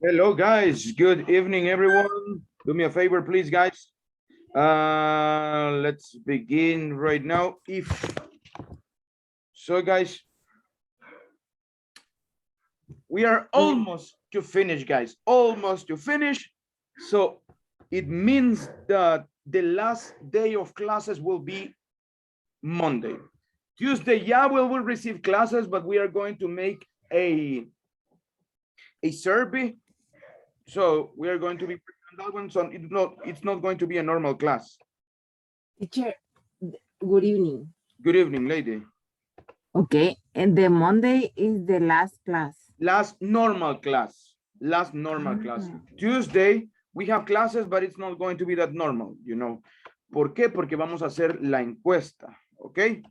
Hello, guys. Good evening, everyone. Do me a favor, please, guys. Let's begin right now. If so, guys, we are almost to finish, guys. Almost to finish. So it means that the last day of classes will be Monday. Tuesday, yeah, we will receive classes, but we are going to make a survey. So we are going to be that one. So it's not going to be a normal class. Teacher, good evening. Good evening, lady. Okay, and the Monday is the last class. Last normal class. Last normal class. Tuesday, we have classes, but it's not going to be that normal, you know. ¿Por qué? Porque vamos a hacer la encuesta, ¿ok?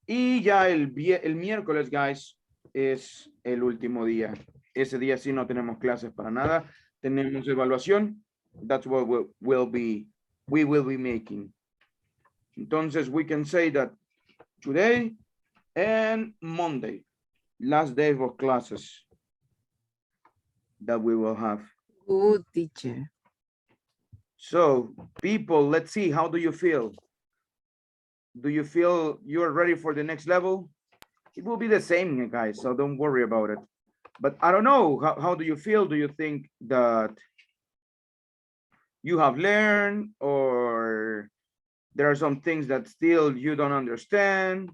Y ya el miércoles, guys, es el último día. Ese día sí no tenemos clases para nada. Tenemos evaluación. That's what we will be making. Entonces, we can say that today and Monday, last day of classes that we will have. Good, teacher. So, people, let's see, how do you feel? Do you feel you're ready for the next level? It will be the same, guys, so don't worry about it. But I don't know, how do you feel? Do you think that you have learned, or there are some things that still you don't understand?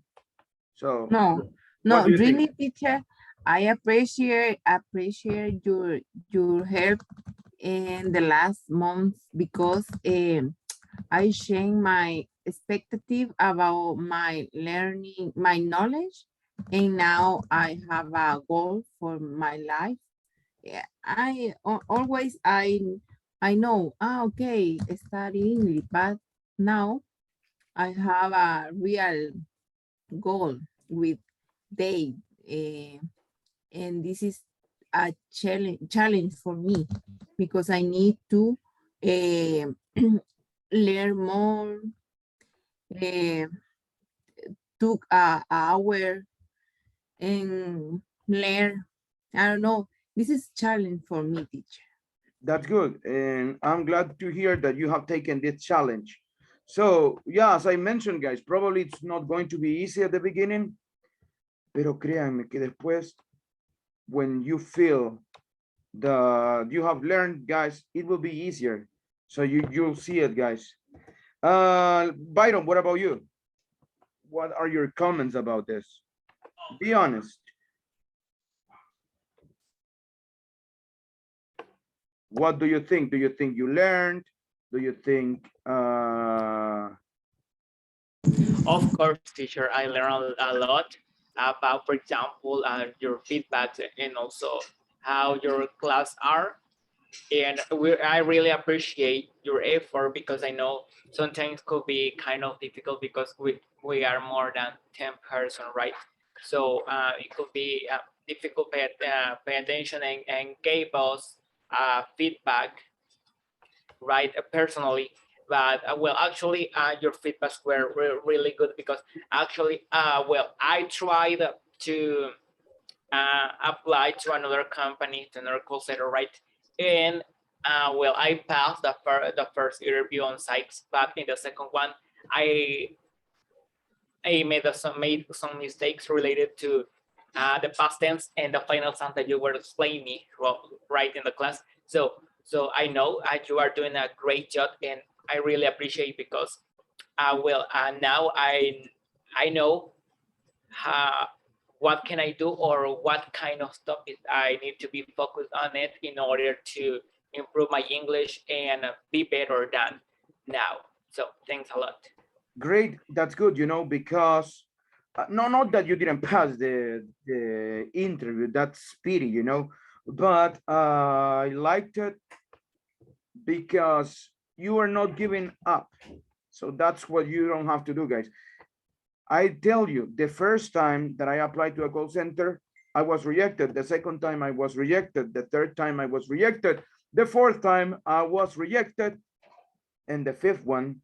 So No, do you really, think? teacher, I appreciate your help in the last month because I changed my expectative about my learning, my knowledge, and now I have a goal for my life. Yeah, always I know, okay, study English, but now I have a real goal with they, and this is a challenge for me because I need to learn more, uh, took a hour and learn. I don't know. This is challenge for me, teacher. That's good. And I'm glad to hear that you have taken this challenge. So, yeah, as I mentioned, guys, probably it's not going to be easy at the beginning, pero créanme que después, when you feel that you have learned, guys, it will be easier. So you'll see it, guys. Byron, what about you? What are your comments about this? Be honest. What do you think? Do you think you learned? Do you think Of course, teacher, I learned a lot about, for example, your feedback and also how your class are. And I really appreciate your effort because I know sometimes could be kind of difficult because we are more than 10 person, right? So it could be difficult pay attention and gave us feedback, right, personally. But well, actually, your feedbacks were really good because actually, well, I tried to apply to another company, to another call center, right? And well, I passed the first interview on site, but in the second one, I made some mistakes related to the past tense and the final tense that you were explaining me right in the class. So I know you are doing a great job, and I really appreciate because well, now I know how, what can I do or what kind of stuff I need to be focused on it in order to improve my English and be better than now. So thanks a lot. great? That's good, you know, because no, not that you didn't pass the interview. That's pity, you know, but I liked it because you are not giving up. So that's what you don't have to do, guys. I tell you, the first time that I applied to a call center, I was rejected. The second time I was rejected. The third time I was rejected. The fourth time I was rejected. And the fifth one,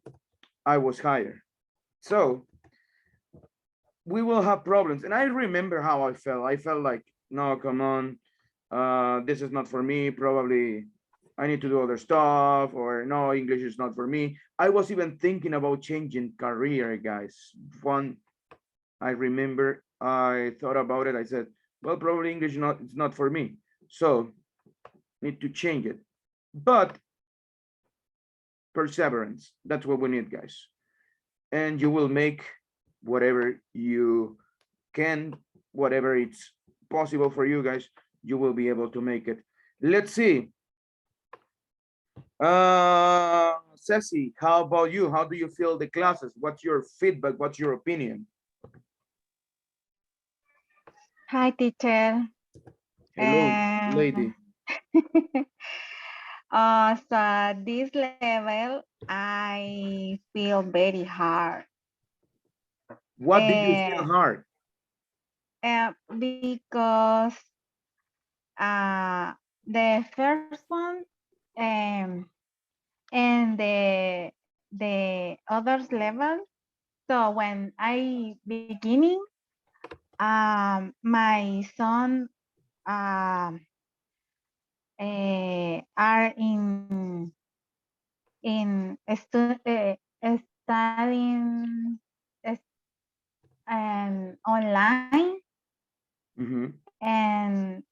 I was hired. So we will have problems. And I remember how I felt. I felt like, no, come on. this is not for me, probably I need to do other stuff, or no, English is not for me. I was even thinking about changing career, guys. I remember I thought about it. I said, well, probably English it's not for me. So need to change it. But perseverance, that's what we need, guys. And you will make whatever you can, whatever it's possible for you guys, you will be able to make it. Let's see. Ceci, how about you? How do you feel the classes? What's your feedback? What's your opinion? Hi, teacher. Hello, lady. So this level, I feel very hard. What did you feel hard? Because the first one and the others level. So when I beginning, my son are studying online, and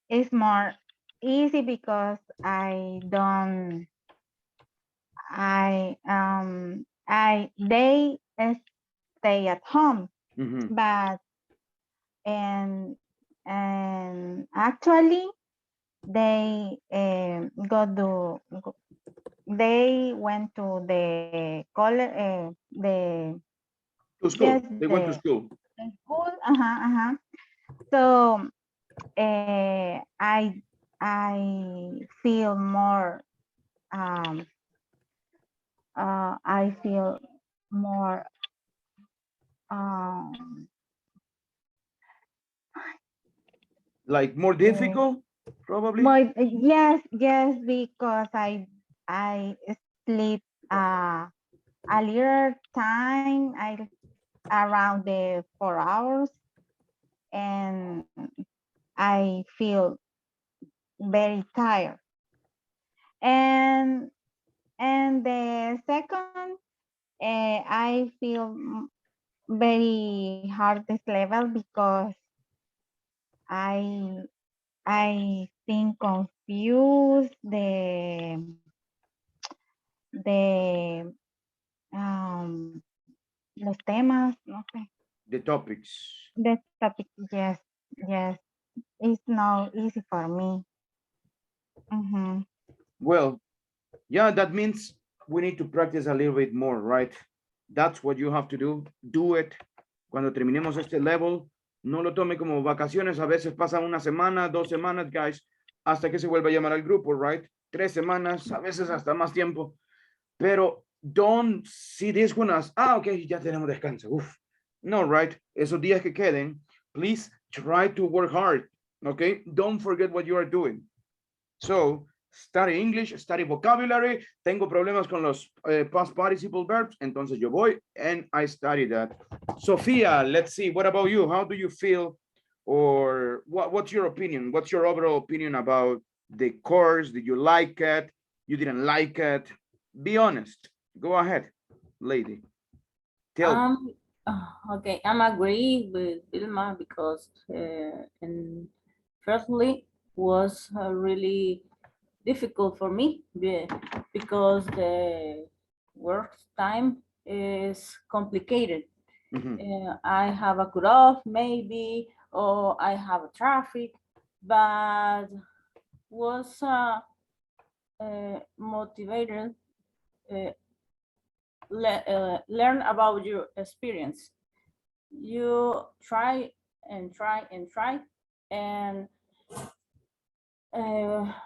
it's more easy because they stay at home, but and actually they they went to the college, to school. They went to school. the school. So I feel more. I feel more. Like more difficult, probably. Yes, because I sleep a little time. I around the 4 hours, and I feel very tired. And the second, I feel very hard this level because I think confused los temas, no sé. The topics. The topic, yes. It's not easy for me. Well, yeah, that means we need to practice a little bit more, right? That's what you have to do. Do it. Cuando terminemos este level, no lo tome como vacaciones. A veces pasan una semana, 2 semanas, guys, hasta que se vuelva a llamar al grupo, right? 3 semanas, a veces hasta más tiempo. Pero don't see this one as, okay, ya tenemos descanso. Uf. No, right? Esos días que queden, please try to work hard, okay? Don't forget what you are doing. So, study English, study vocabulary. Tengo problemas con los past participle verbs, entonces yo voy and I study that. Sophia, let's see, what about you? How do you feel, or what's your opinion? What's your overall opinion about the course? Did you like it? You didn't like it? Be honest. Go ahead, lady. Tell me. Okay, I'm agree with Vilma because and firstly was really difficult for me because the work time is complicated. I have a cutoff maybe, or I have a traffic, but was motivated. Learn about your experience. You try and try and try, and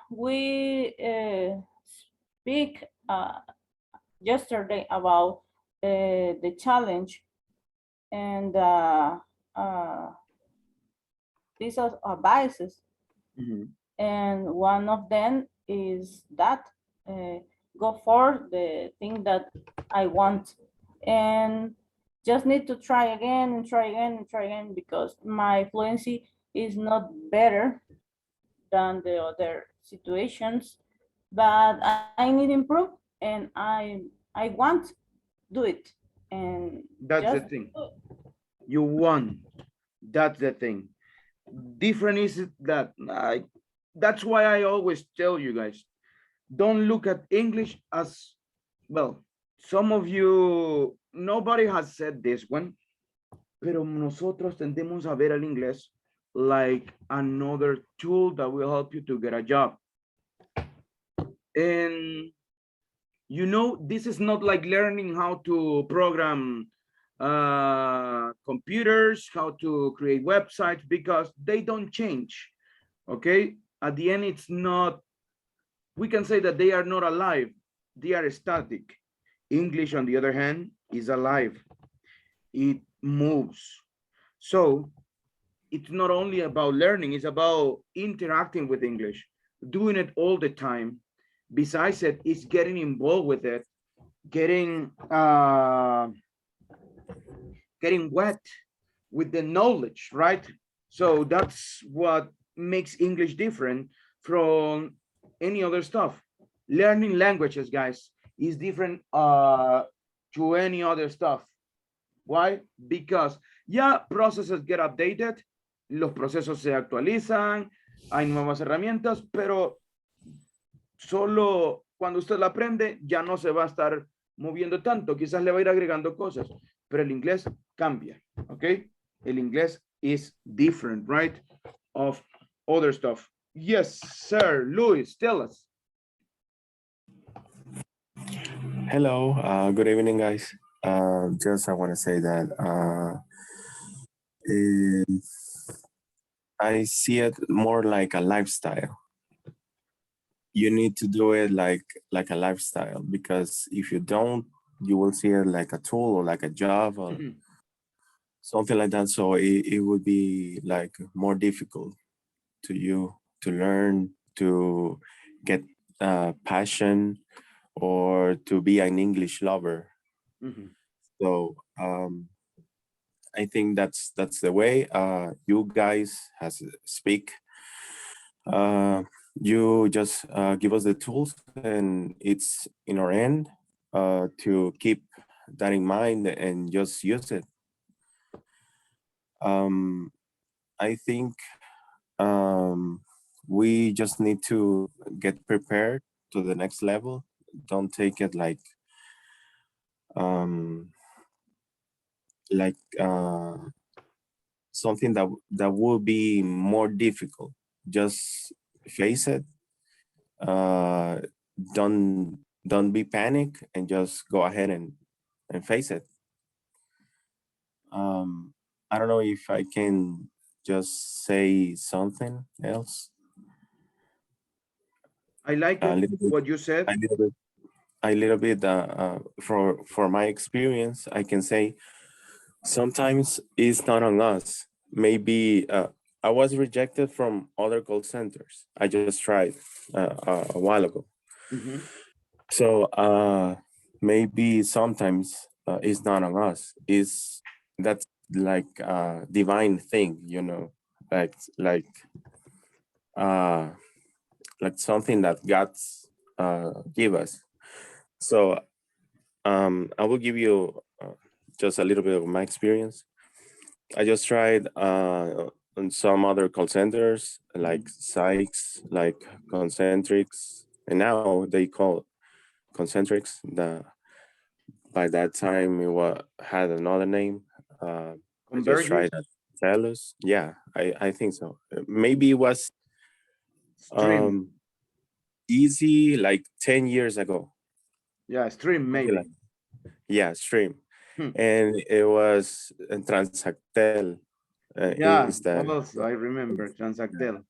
we speak yesterday about the challenge, and these are advices, and one of them is that go for the thing that I want, and just need to try again and try again and try again because my fluency is not better than the other situations, but I need improve and I want do it and That's the just thing. You want. That's the thing. Different is that that's why I always tell you guys, don't look at English as, well, some of you, nobody has said this one, pero nosotros tendemos a ver el inglés like another tool that will help you to get a job. And you know, this is not like learning how to program computers, how to create websites, because they don't change. Okay, at the end, it's not, we can say that they are not alive, they are static. English, on the other hand, is alive, it moves. So it's not only about learning, it's about interacting with English, doing it all the time. Besides it, it's getting involved with it, getting getting wet with the knowledge, right? So that's what makes English different from any other stuff. Learning languages, guys, is different to any other stuff. Why? Because ya processes get updated, los procesos se actualizan, hay nuevas herramientas, pero solo cuando usted la aprende ya no se va a estar moviendo tanto, quizás le va a ir agregando cosas, pero el inglés cambia, ¿ok? El inglés is different, right? Of other stuff. Yes, sir. Luis, tell us. Hello, good evening, guys. Just I want to say that eh, I see it more like a lifestyle. You need to do it like a lifestyle, because if you don't, you will see it like a tool or like a job or something like that. So it would be like more difficult to you to learn, to get passion, or to be an English lover. So I think that's the way you guys has speak. You just give us the tools, and it's in our end to keep that in mind and just use it. I think we just need to get prepared to the next level. Don't take it like something that will be more difficult. Just face it. Don't be panic, and just go ahead and face it. I don't know if I can just say something else. I like it, what you said. A little bit for my experience, I can say sometimes it's not on us. Maybe I was rejected from other call centers. I just tried a while ago. So maybe sometimes it's not on us. That's like a divine thing, you know, like something that God's give us. So I will give you just a little bit of my experience. I just tried on some other call centers like Sykes, like Concentrics, and now they call Concentrics. By that time it had another name. I just tried at Telus. Yeah, I think so. Maybe it was easy like 10 years ago. Yeah, Stream maybe. Yeah, Stream. And it was Transactel. Yeah, also, I remember Transactel.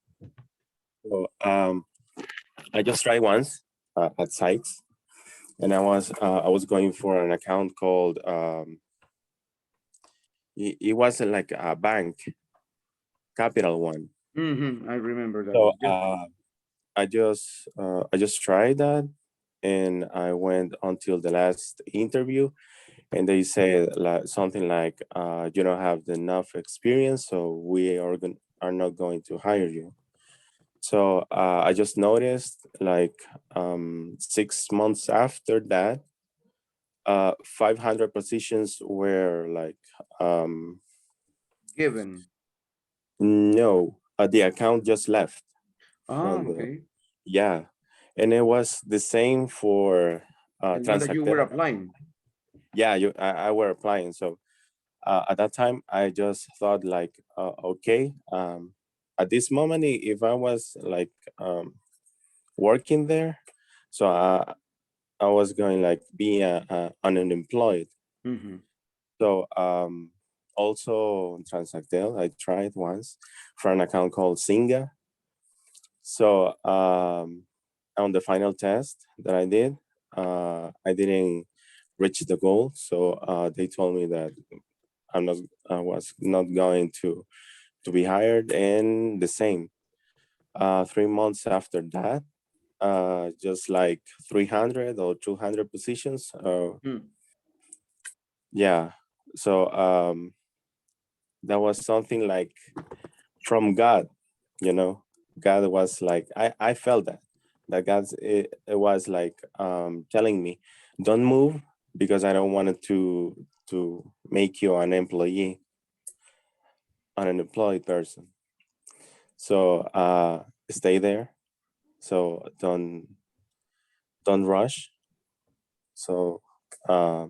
So I just tried once at Sykes, and I was going for an account called it wasn't like a bank, Capital One. I remember that. So I just tried that, and I went until the last interview, and they said something like, you don't have enough experience, so we are not going to hire you. So I just noticed like 6 months after that, 500 positions were like, Given. no, the account just left Ah, from the, okay. yeah. And it was the same for The one that you were Transactel. applying. Yeah, I were applying. So at that time, I just thought like, okay, at this moment, if I was like working there, so I was going like be unemployed. Mhm. So also Transactel, I tried once for an account called Singa. So on the final test that I did, I didn't reach the goal. So they told me that I was not going to be hired. And the same, 3 months after that, just like 300 or 200 positions. Yeah. So that was something like from God, you know. God was like, I felt that it was like telling me, don't move because I don't want it to make you an employee, an unemployed person. So stay there. So don't rush. So I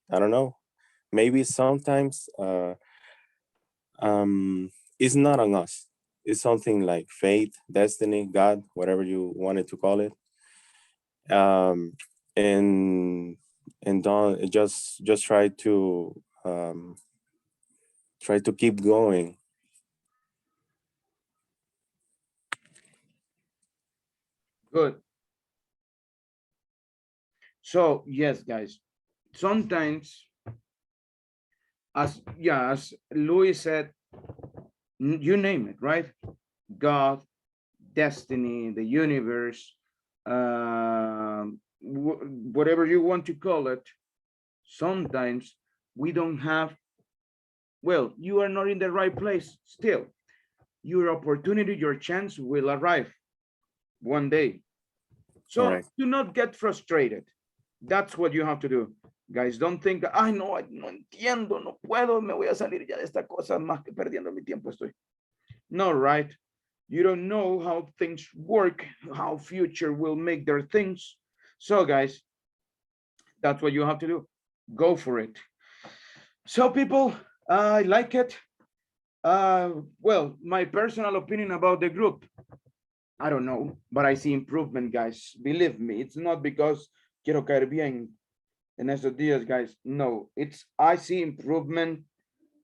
don't know. Maybe sometimes it's not on us. It's something like fate, destiny, God, whatever you wanted to call it. Um, and don't just try to keep going. Good. So yes, guys, sometimes as Louis said, you name it, right? God, destiny, the universe, whatever you want to call it. Sometimes we don't have, well, you are not in the right place still. Your opportunity, your chance will arrive one day. So Correct. do not get frustrated. That's what you have to do. Guys, don't think, ay, no, no entiendo, no puedo, me voy a salir ya de esta cosa, más que perdiendo mi tiempo estoy. No, right? You don't know how things work, how future will make their things. So guys, that's what you have to do. Go for it. So people, I like it. Well, my personal opinion about the group, I don't know, but I see improvement, guys. Believe me, it's not because quiero caer bien en estos días, guys. No, it's, I see improvement.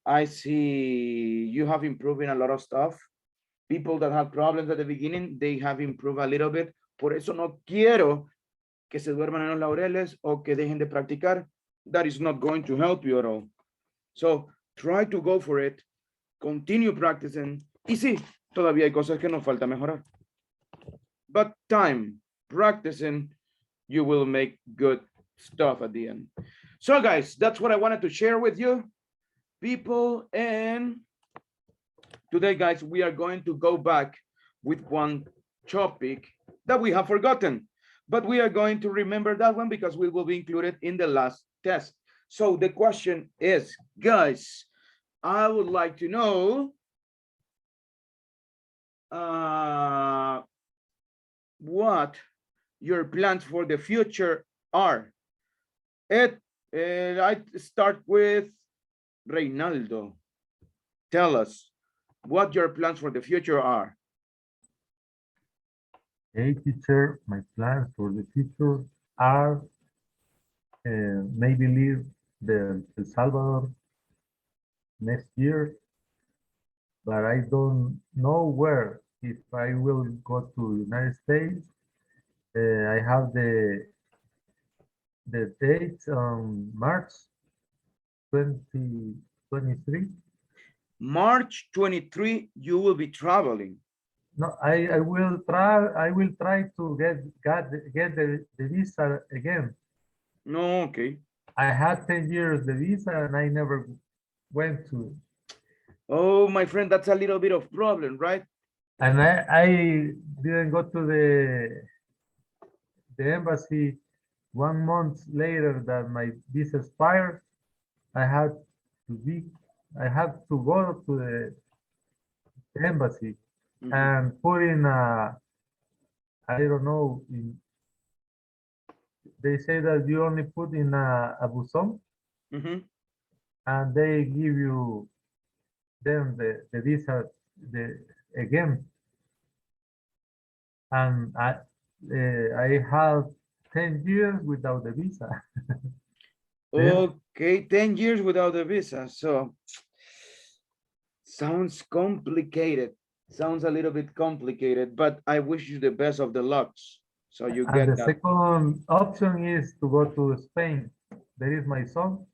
I see you have improved in a lot of stuff. People that have problems at the beginning, they have improved a little bit. Por eso no quiero que se duerman en los laureles o que dejen de practicar. That is not going to help you at all. So try to go for it. Continue practicing. Y sí, todavía hay cosas que nos falta mejorar. But time, practicing, you will make good stuff at the end. So guys, that's what I wanted to share with you, people. And today, guys, we are going to go back with one topic that we have forgotten, but we are going to remember that one because we will be included in the last test. So the question is, guys, I would like to know what your plans for the future are. I start with Reynaldo. Tell us what your plans for the future are. Hey, teacher, my plans for the future are maybe leave El Salvador next year, but I don't know where. If I will go to United States, I have the date on March 2023. March 23, you will be traveling. No, I will try to get the visa again. No, okay. I had 10 years the visa and I never went to. Oh, my friend, that's a little bit of problem, right? And I didn't go to the embassy 1 month later that my visa expired. I had to be, I had to go to the embassy and put in I don't know, they say that you only put in a buzón and they give you then the visa again. And I have 10 years without the visa. Okay, 10 years without a visa. So sounds complicated. Sounds a little bit complicated, but I wish you the best of the lucks. So you And get the that. second option is to go to Spain. There is my son.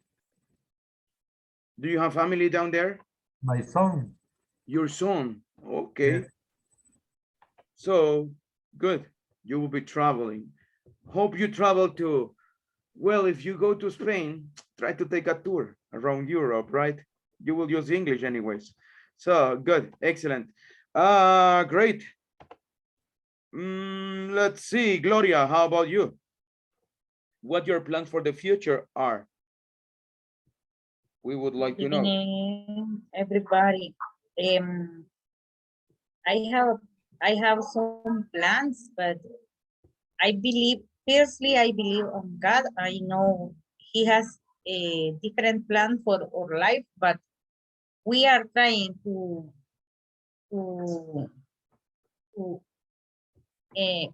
Do you have family down there? My son. Your son. Okay. Yes. So good. You will be traveling. Hope you travel to, well, if you go to Spain, try to take a tour around Europe, right? You will use English anyways. So good, excellent. Great. Let's see, Gloria, how about you? What your plans for the future are? We would like to know. Everybody. I have some plans, but I believe fiercely. I believe on God. I know He has a different plan for our life, but we are trying to to uh,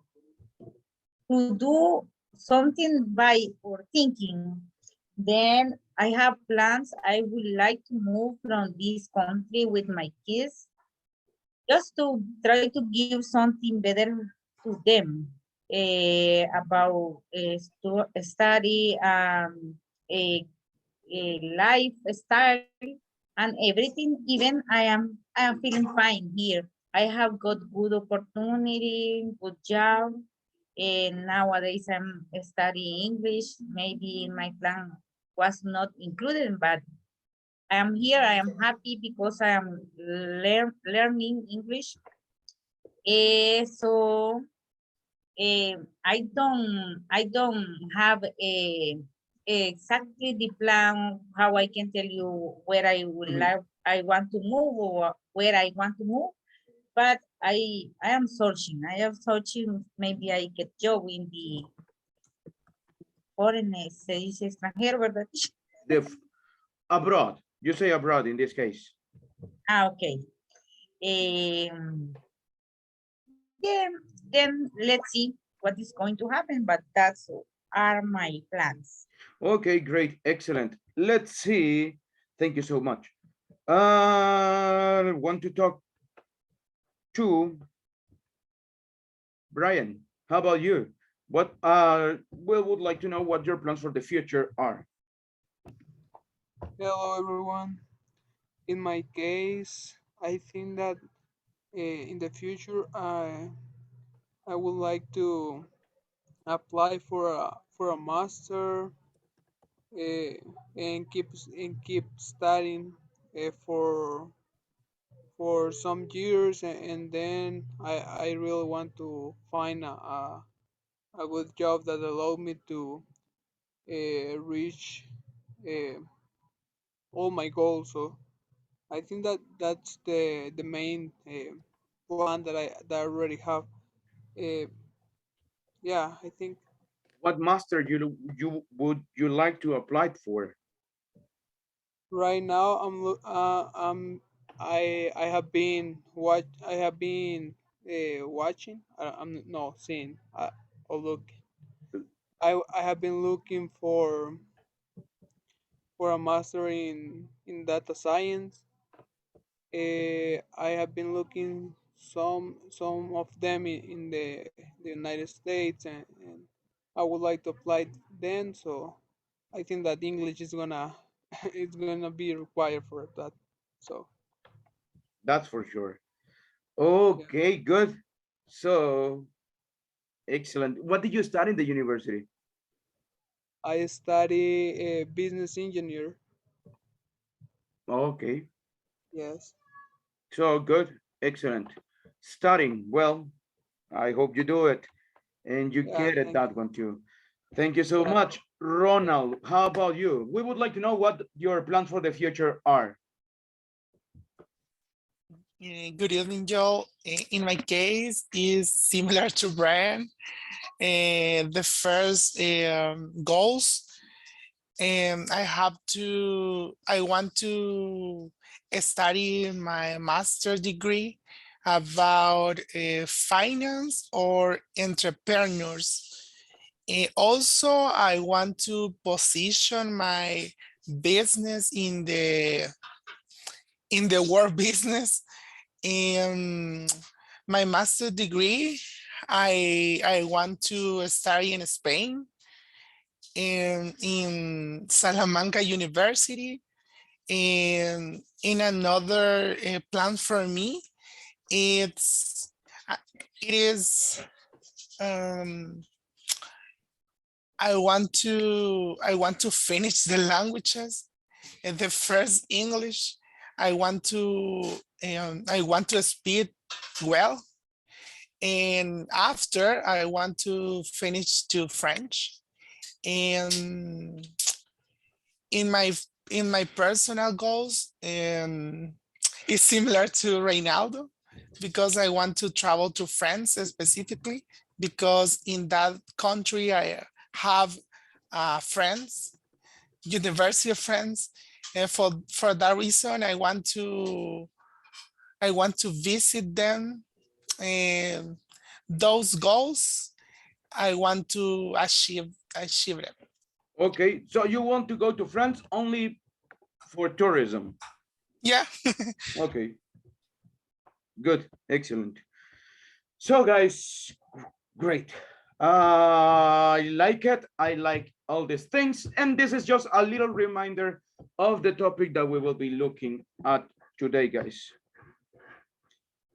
to do something by our thinking. Then I have plans. I would like to move from this country with my kids, just to try to give something better to them, about study, lifestyle, and everything. Even I am feeling fine here. I have got good opportunity, good job, and nowadays I'm studying English. Maybe my plan was not included, but I am here. I am happy because I am learning English. So I don't have exactly the plan how I can tell you where I would like I want to move or where I want to move, but I am searching. I am searching. Maybe I get job in the foreign, se dice extranjero, ¿verdad? Abroad. You say abroad in this case. Okay. Yeah, then let's see what is going to happen, but that's are my plans. Okay, great, excellent. Let's see. Thank you so much. Want to talk to Brian. How about you? What we would like to know what your plans for the future are. Hello everyone. In my case, I think that in the future I would like to apply for a master, and keep studying for some years, and then I really want to find a good job that allow me to reach uh, all my goals. So I think that that's the main plan that I already have. Uh, yeah, I think What master would you like to apply for? right now I have been watching. I'm no seeing. Oh look, I have been looking for a master in data science. I have been looking some of them in the United States, and I would like to apply then. So I think that English is gonna it's gonna be required for that. So That's for sure. yeah, Okay, good. So excellent. What did you study in the university? I study a business engineer. Okay, Yes. so good, excellent. Studying. Well, I hope you do it and you Yeah, get it, thank that one too. Thank you so yeah. much. Ronald, how about you? We would like to know what your plans for the future are. Good evening, Joe. In my case, is similar to Brian. The first goals, and I want to study my master degree about finance or entrepreneurs. Also, I want to position my business in the world business. In my master degree, I want to study in Spain in Salamanca University. And in another plan for me, it's uh, it is I want to finish the languages. And the first English, I want to speak well. And after, I want to finish to French. And in my in my personal goals, is similar to Reynaldo, because I want to travel to France specifically, because in that country I have friends, university friends, and for that reason I want to visit them. And those goals I want to achieve them. Okay, so you want to go to France only for tourism? Yeah. Okay, good, excellent. So guys, great. I like it. I like all these things. And this is just a little reminder of the topic that we will be looking at today, guys.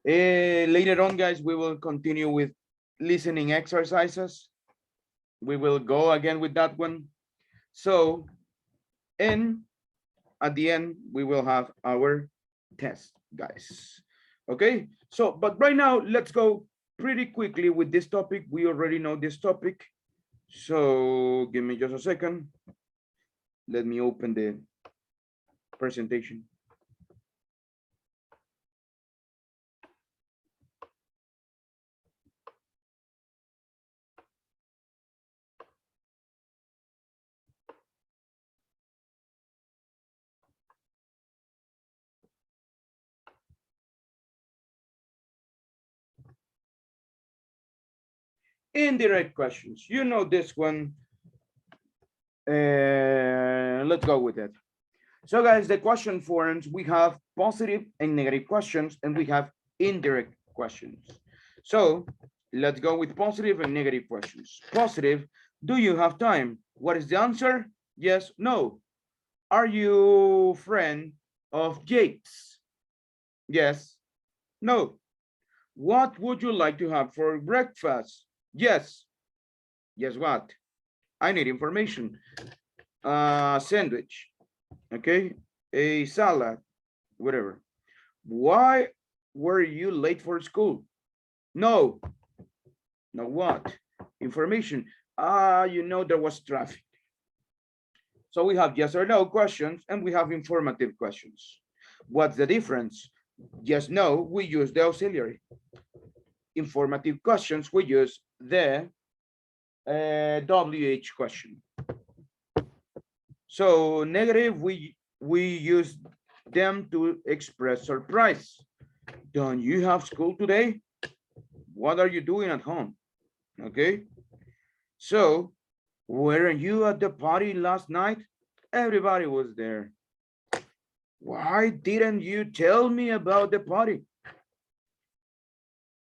Later on, guys, we will continue with listening exercises. We will go again with that one. So, and at the end, we will have our test, guys. Okay, so, but right now, let's go pretty quickly with this topic. We already know this topic. So give me just a second. Let me open the presentation. Indirect questions. You know this one. Let's go with it. So guys, the question forms, we have positive and negative questions, and we have indirect questions. So let's go with positive and negative questions. Positive, do you have time? What is the answer? Yes, no. Are you friend of Jake's? Yes, no. What would you like to have for breakfast? Yes. Guess what? I need information. Sandwich, okay? A salad, whatever. Why were you late for school? No. No what? Information. There was traffic. So we have yes or no questions, and we have informative questions. What's the difference? Yes, no, we use the auxiliary. Informative questions, we use the WH question. So negative, we use them to express surprise. Don't you have school today? What are you doing at home? Okay. So, weren't you at the party last night? Everybody was there. Why didn't you tell me about the party?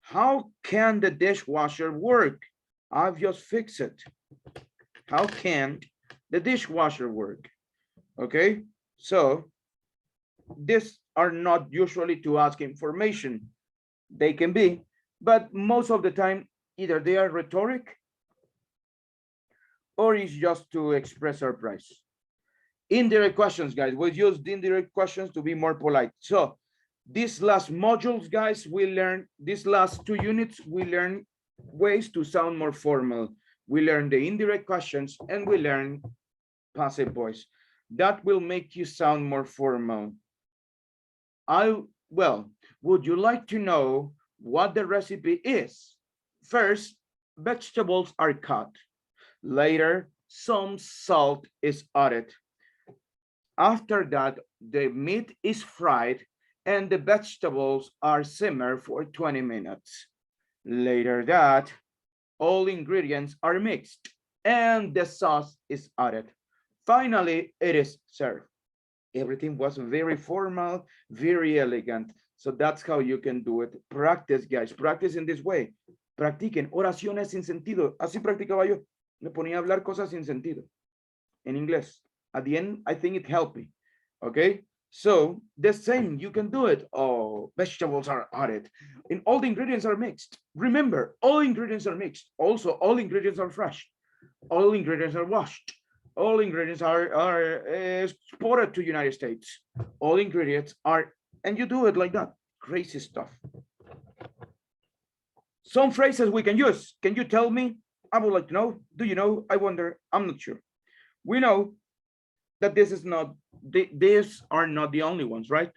How can the dishwasher work? I've just fixed it. How can the dishwasher work? Okay, so these are not usually to ask information. They can be, but most of the time, either they are rhetoric or it's just to express surprise. Indirect questions, guys. We use the indirect questions to be more polite. So These last modules, guys, we learn, these last 2 units, we learn ways to sound more formal. We learn the indirect questions and we learn passive voice. That will make you sound more formal. Well, would you like to know what the recipe is? First, vegetables are cut. Later, some salt is added. After that, the meat is fried and the vegetables are simmered for 20 minutes. Later that, all ingredients are mixed and the sauce is added. Finally, it is served. Everything was very formal, very elegant. So that's how you can do it. Practice, guys. Practice in this way. Practiquen oraciones sin sentido. Así practicaba yo. Me ponía a hablar cosas sin sentido en inglés. At the end, I think it helped me. Okay. So the same, you can do it. Oh, vegetables are added and all the ingredients are mixed. Remember, all ingredients are mixed. Also, all ingredients are fresh. All ingredients are washed. All ingredients are exported to United States. All ingredients are, and you do it like that. Crazy stuff. Some phrases we can use. Can you tell me? I would like to know. Do you know? I wonder. I'm not sure. We know that this is not, these are not the only ones, right?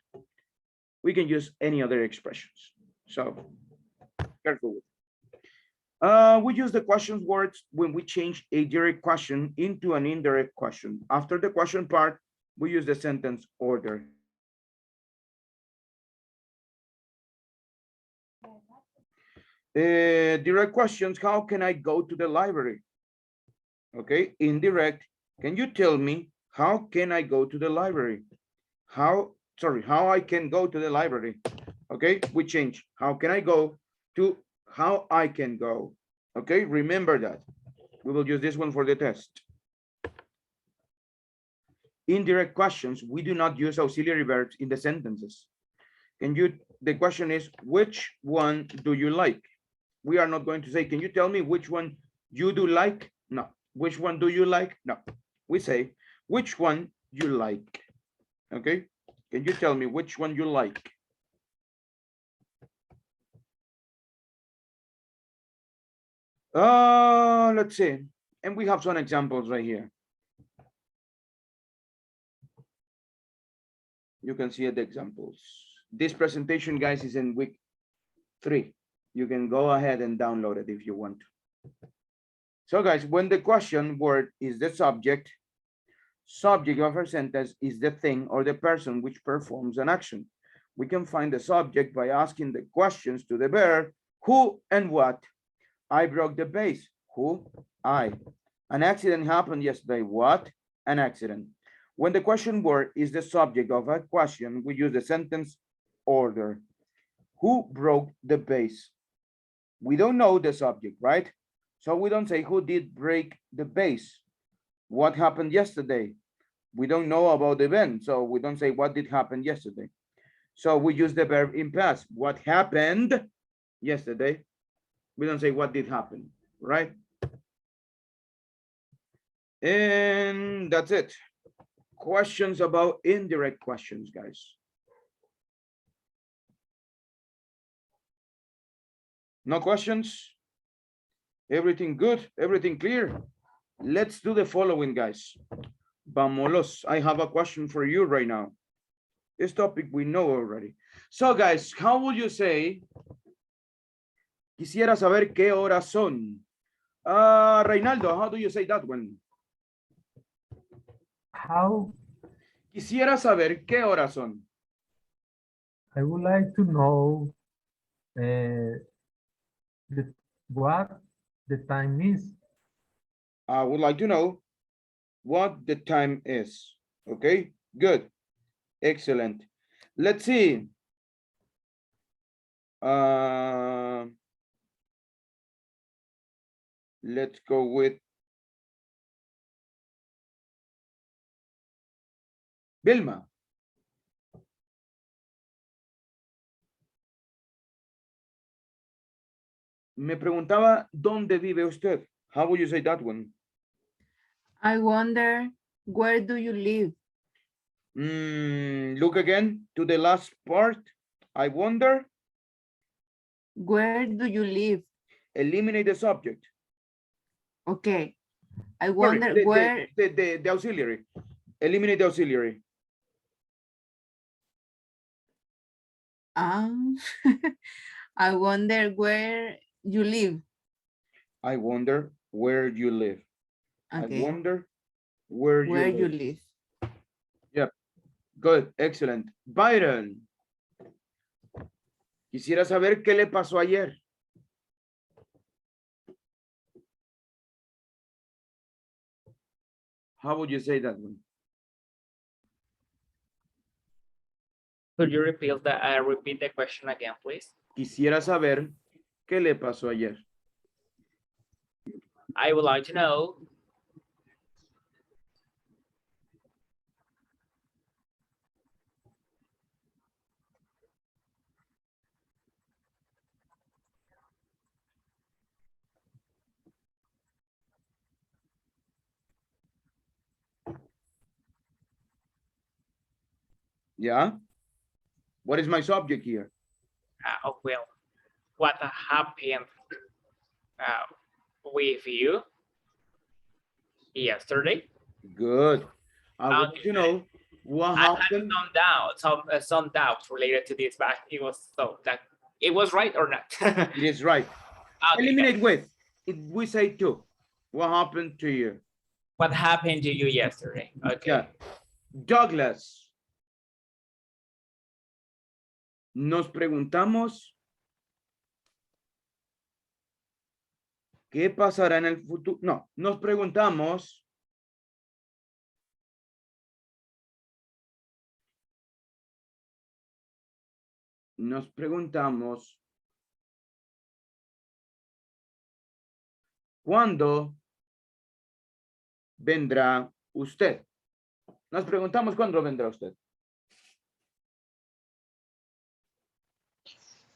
We can use any other expressions. So careful with it. We use the questions words when we change a direct question into an indirect question. After the question part, we use the sentence order. Direct questions, how can I go to the library? Okay, indirect, can you tell me how can I go to the library? How I can go to the library. Okay, we change how can I go to how I can go. Okay, remember that. We will use this one for the test. Indirect questions, we do not use auxiliary verbs in the sentences. The question is, which one do you like? We are not going to say, can you tell me which one you do like? No. Which one do you like? No. We say, which one you like? Okay. Can you tell me which one you like? Let's see. And we have some examples right here. You can see the examples. This presentation, guys, is in week 3. You can go ahead and download it if you want to. So, guys, when the question word is the subject of a sentence is the thing or the person which performs an action. We can find the subject by asking the questions to the verb, who and what. I broke the vase. Who? I. An accident happened yesterday. What? An accident. When the question word is the subject of a question, we use the sentence order. Who broke the vase? We don't know the subject, right? So we don't say who did break the vase. What happened yesterday? We don't know about the event, so we don't say what did happen yesterday. So we use the verb in past. What happened yesterday? We don't say what did happen, right? And that's it. Questions about indirect questions, guys. No questions? Everything good? Everything clear? Let's do the following, guys. Vámonos. I have a question for you right now. This topic we know already. So, guys, how would you say? Quisiera saber qué horas son. Reinaldo, how do you say that one? How? Quisiera saber qué horas son. I would like to know what the time is. I would like to know what the time is. Okay, good. Excellent. Let's see. Let's go with Vilma. Me preguntaba, ¿dónde vive usted? How would you say that one? I wonder, where do you live? Look again to the last part. I wonder. Where do you live? Eliminate the subject. Okay. I Sorry, wonder where. the auxiliary. Eliminate the auxiliary. I wonder where you live. I wonder where you live. Okay. I wonder where you live. Yep. Good. Excellent. Byron. Quisiera saber qué le pasó ayer. How would you say that one? Could you repeat the question again, please? Quisiera saber qué le pasó ayer. I would like to know. Yeah. What is my subject here? Well, what happened with you yesterday? Good. I would like to know what happened. I had some doubts related to this, but it was it was right or not? It is right. Okay. Eliminate with. We say to. What happened to you? What happened to you yesterday? Okay. Yeah. Douglas. Nos preguntamos qué pasará en el futuro. No, nos preguntamos ¿cuándo vendrá usted? Nos preguntamos cuándo vendrá usted.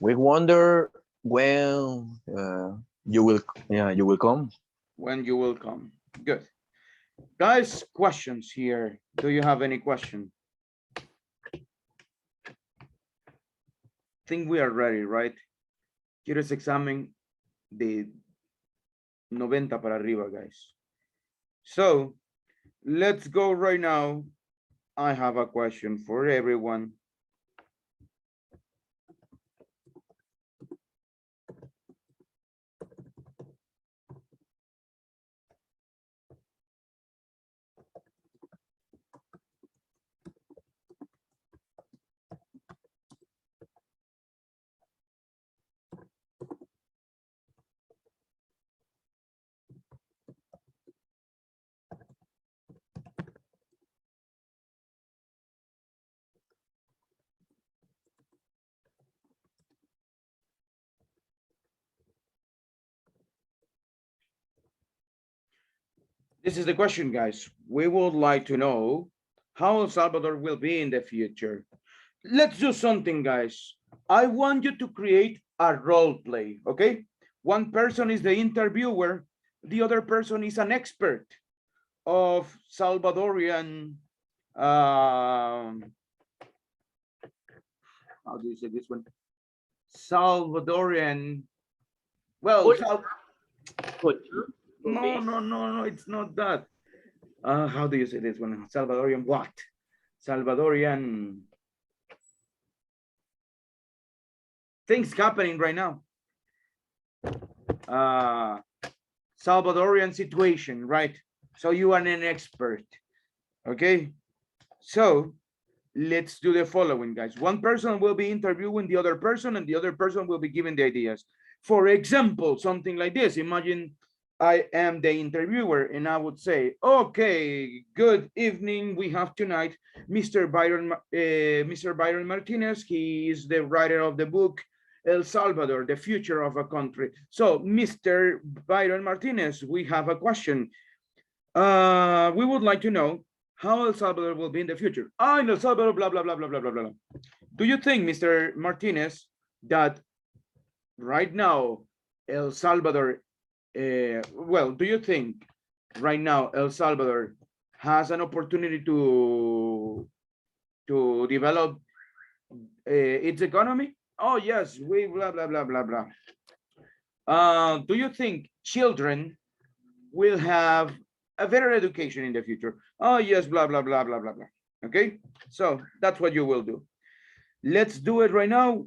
We wonder when you will come. When you will come. Good. Guys, questions here. Do you have any question? Think we are ready, right? ¿Quieres examen de 90 para arriba, guys? So, let's go right now. I have a question for everyone. This is the question, guys. We would like to know how El Salvador will be in the future. Let's do something, guys. I want you to create a role play, okay? One person is the interviewer, the other person is an expert of Salvadorian, how do you say this one? Salvadorian, well, no, it's not that. How do you say this one? Salvadorian what? Salvadorian things happening right now. Salvadorian situation, right? So you are an expert, okay? So let's do the following, guys. One person will be interviewing the other person and the other person will be giving the ideas. For example, something like this. Imagine I am the interviewer and I would say, okay, good evening. We have tonight Mr. Byron Martinez. He is the writer of the book, El Salvador, the future of a country. So Mr. Byron Martinez, we have a question. We would like to know how El Salvador will be in the future. In El Salvador, blah, blah, blah, blah, blah, blah, blah. Do you think, Mr. Martinez, that right now, El Salvador, well, do you think right now El Salvador has an opportunity to develop its economy? Oh, yes, we blah, blah, blah, blah, blah. Do you think children will have a better education in the future? Oh, yes, blah, blah, blah, blah, blah, blah. Okay, so that's what you will do. Let's do it right now.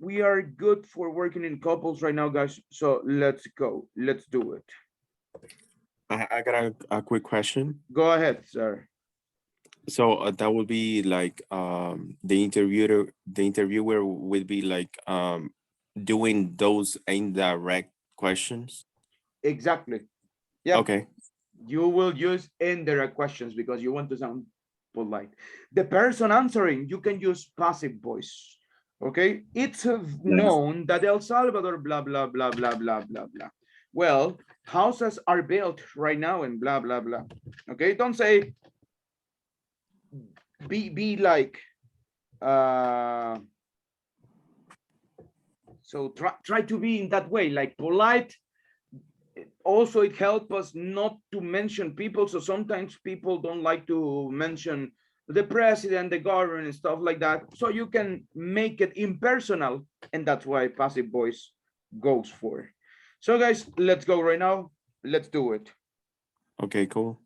We are good for working in couples right now, guys. So let's go. Let's do it. I got a quick question. Go ahead, sir. So that would be like the interviewer would be like doing those indirect questions. Exactly. Yeah. Okay. You will use indirect questions because you want to sound polite. The person answering, you can use passive voice. Okay. It's known that El Salvador, blah, blah, blah, blah, blah, blah, blah. Well, houses are built right now and blah, blah, blah. Okay. Don't say, be like, so try to be in that way, like polite. Also, it helps us not to mention people. So sometimes people don't like to mention the president, the government, and stuff like that. So you can make it impersonal, and that's why passive voice goes for. So guys, let's go right now. Let's do it. Okay, cool.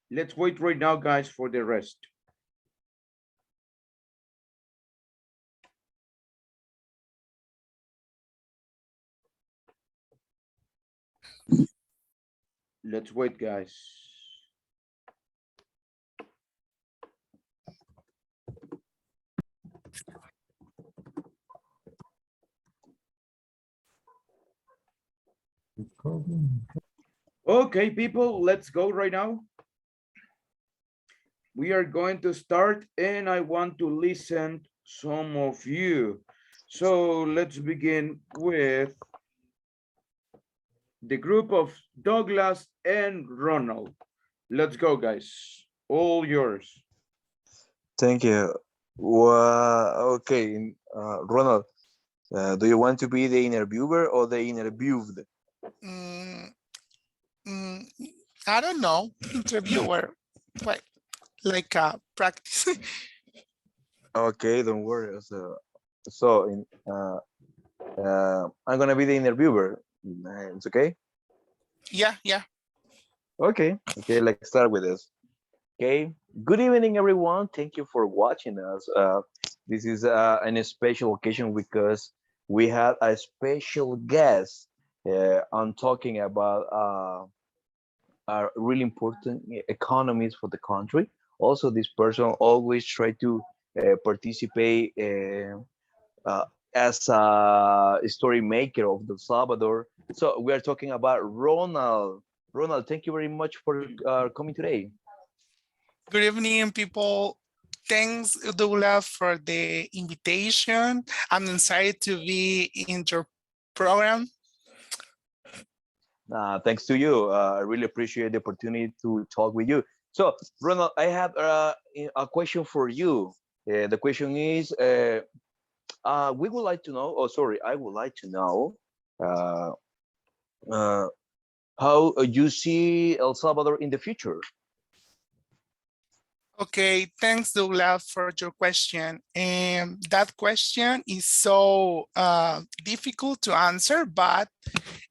Let's wait right now, guys, for the rest. Let's wait, guys. Okay, people, let's go right now. We are going to start and I want to listen some of you. So let's begin with the group of Douglas and Ronald. Let's go, guys. All yours. Thank you. Well, okay, Ronald, do you want to be the interviewer or the interviewed? Mm, I don't know. Interviewer. What? Like practice. Okay, don't worry. So I'm gonna be the interviewer. It's okay. Yeah. Okay. Let's start with this. Okay. Good evening, everyone. Thank you for watching us. This is an special occasion because we have a special guest. I'm talking about are really important economies for the country. Also, this person always try to participate uh, as a story maker of El Salvador. So we are talking about Ronald. Ronald, thank you very much for coming today. Good evening, people. Thanks, Douglas, for the invitation. I'm excited to be in your program. Thanks to you. I really appreciate the opportunity to talk with you. So, Ronald, I have a question for you. The question is, we would like to know, oh, sorry, I would like to know uh, uh, how you see El Salvador in the future. Okay, thanks, Douglas, for your question. And that question is so difficult to answer, but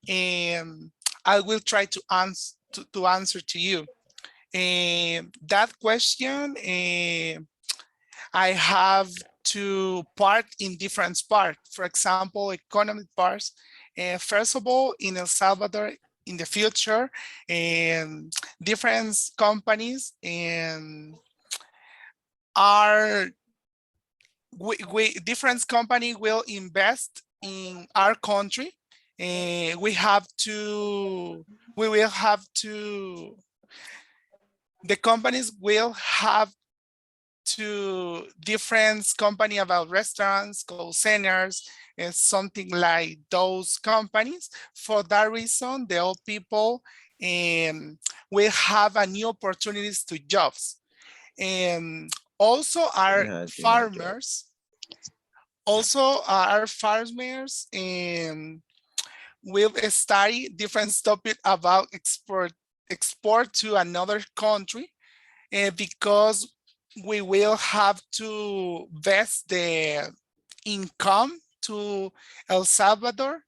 I will try to answer to you. That question, I have to part in different parts. For example, economic parts. First of all, in El Salvador, in the future, different companies are different company will invest in our country. We will have to, the companies will have to different company about restaurants, call centers, and something like those companies. For that reason, the old people will have a new opportunities to jobs. And also our farmers, will study different topic about export to another country, because we will have to vest the income to El Salvador,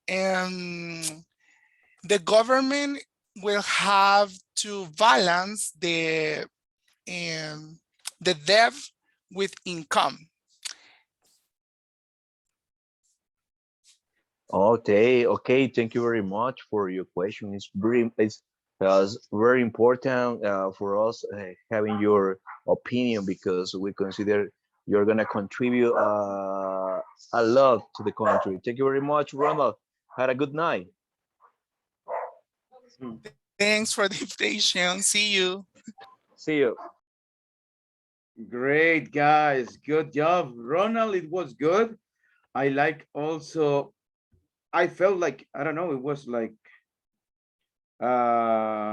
and the government will have to balance the debt with income. Okay. Thank you very much for your question. It's very important for us having your opinion because we consider you're gonna contribute a lot to the country. Thank you very much, Ronald. Had a good night. Thanks for the invitation. See you. See you. Great, guys. Good job. Ronald, it was good. I like also, I felt like, I don't know, it was like Moises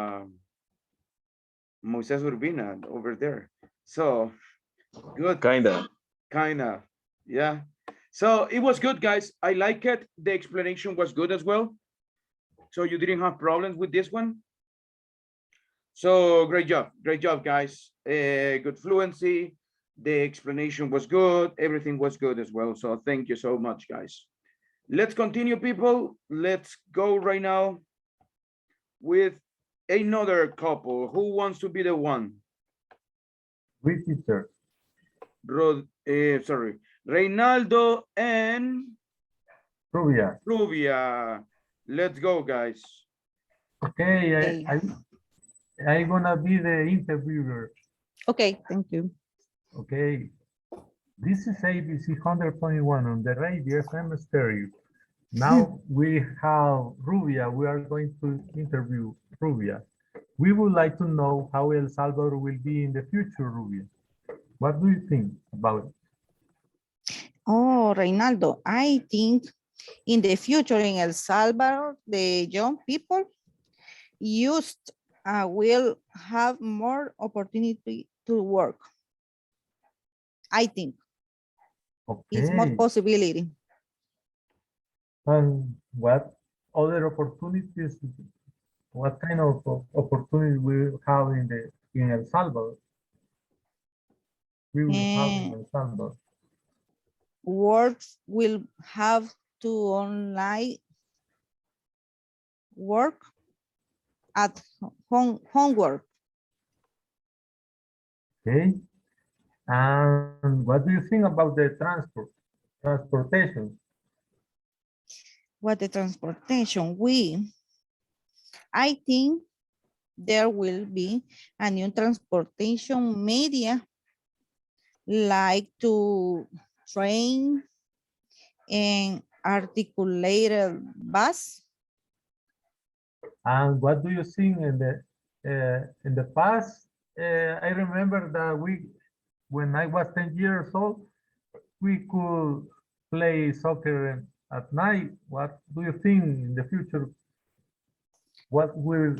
Urbina over there. So good. Kinda. Yeah. So it was good, guys. I like it. The explanation was good as well. So you didn't have problems with this one. So great job, guys. Good fluency. The explanation was good. Everything was good as well. So thank you so much, guys. Let's continue, people. Let's go right now with another couple. Who wants to be the one? We teacher. Sorry, Reynaldo and Rubia. Rubia. Let's go, guys. Okay, I'm gonna be the interviewer. Okay, thank you. Okay. This is ABC 100.1 on the radio FM stereo. Now we have Rubia. We are going to interview Rubia. We would like to know how El Salvador will be in the future, Rubia. What do you think about it? Oh, Reynaldo, I think in the future in El Salvador, the young people will have more opportunity to work. I think it's more Okay. possibility. And what other opportunities, what kind of opportunities we have in El Salvador? We will have in El Salvador. Work will have to online work at homework. Okay. And what do you think about the transportation? What the transportation? I think there will be a new transportation media like to train and articulated bus. And what do you think in the past? I remember that when I was 10 years old, we could play soccer at night. What do you think in the future? What will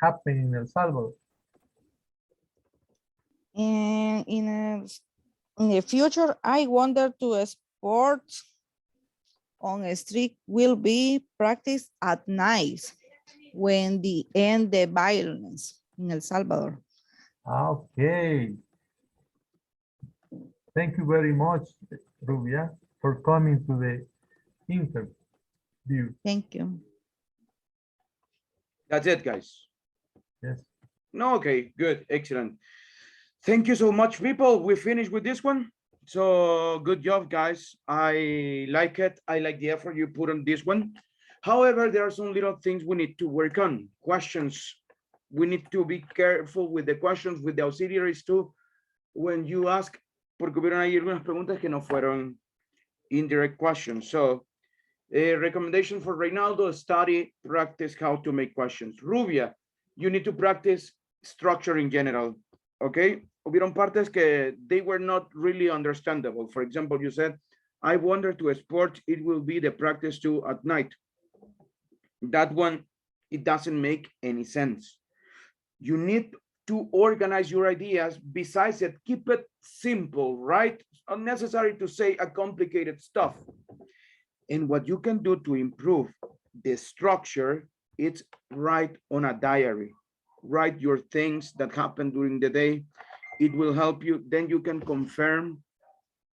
happen in El Salvador? And in the future, I wonder to sports on a street will be practiced at night when end the violence in El Salvador. Okay. Thank you very much, Rubia, for coming to the interview. Thank you. That's it, guys. Yes. No, okay, good, excellent. Thank you so much, people. We finished with this one. So good job, guys. I like it. I like the effort you put on this one. However, there are some little things we need to work on. Questions. We need to be careful with the questions, with the auxiliaries too. When you ask, porque hubieron ahí algunas preguntas que no fueron indirect questions. So, a recommendation for Reynaldo, study, practice how to make questions. Rubia, you need to practice structure in general, okay? Hubieron partes que they were not really understandable. For example, you said, I wonder to a sport, it will be the practice too at night. That one, it doesn't make any sense. You need to organize your ideas. Besides it, keep it simple, right? It's unnecessary to say a complicated stuff. And what you can do to improve the structure, it's write on a diary. Write your things that happen during the day. It will help you. Then you can confirm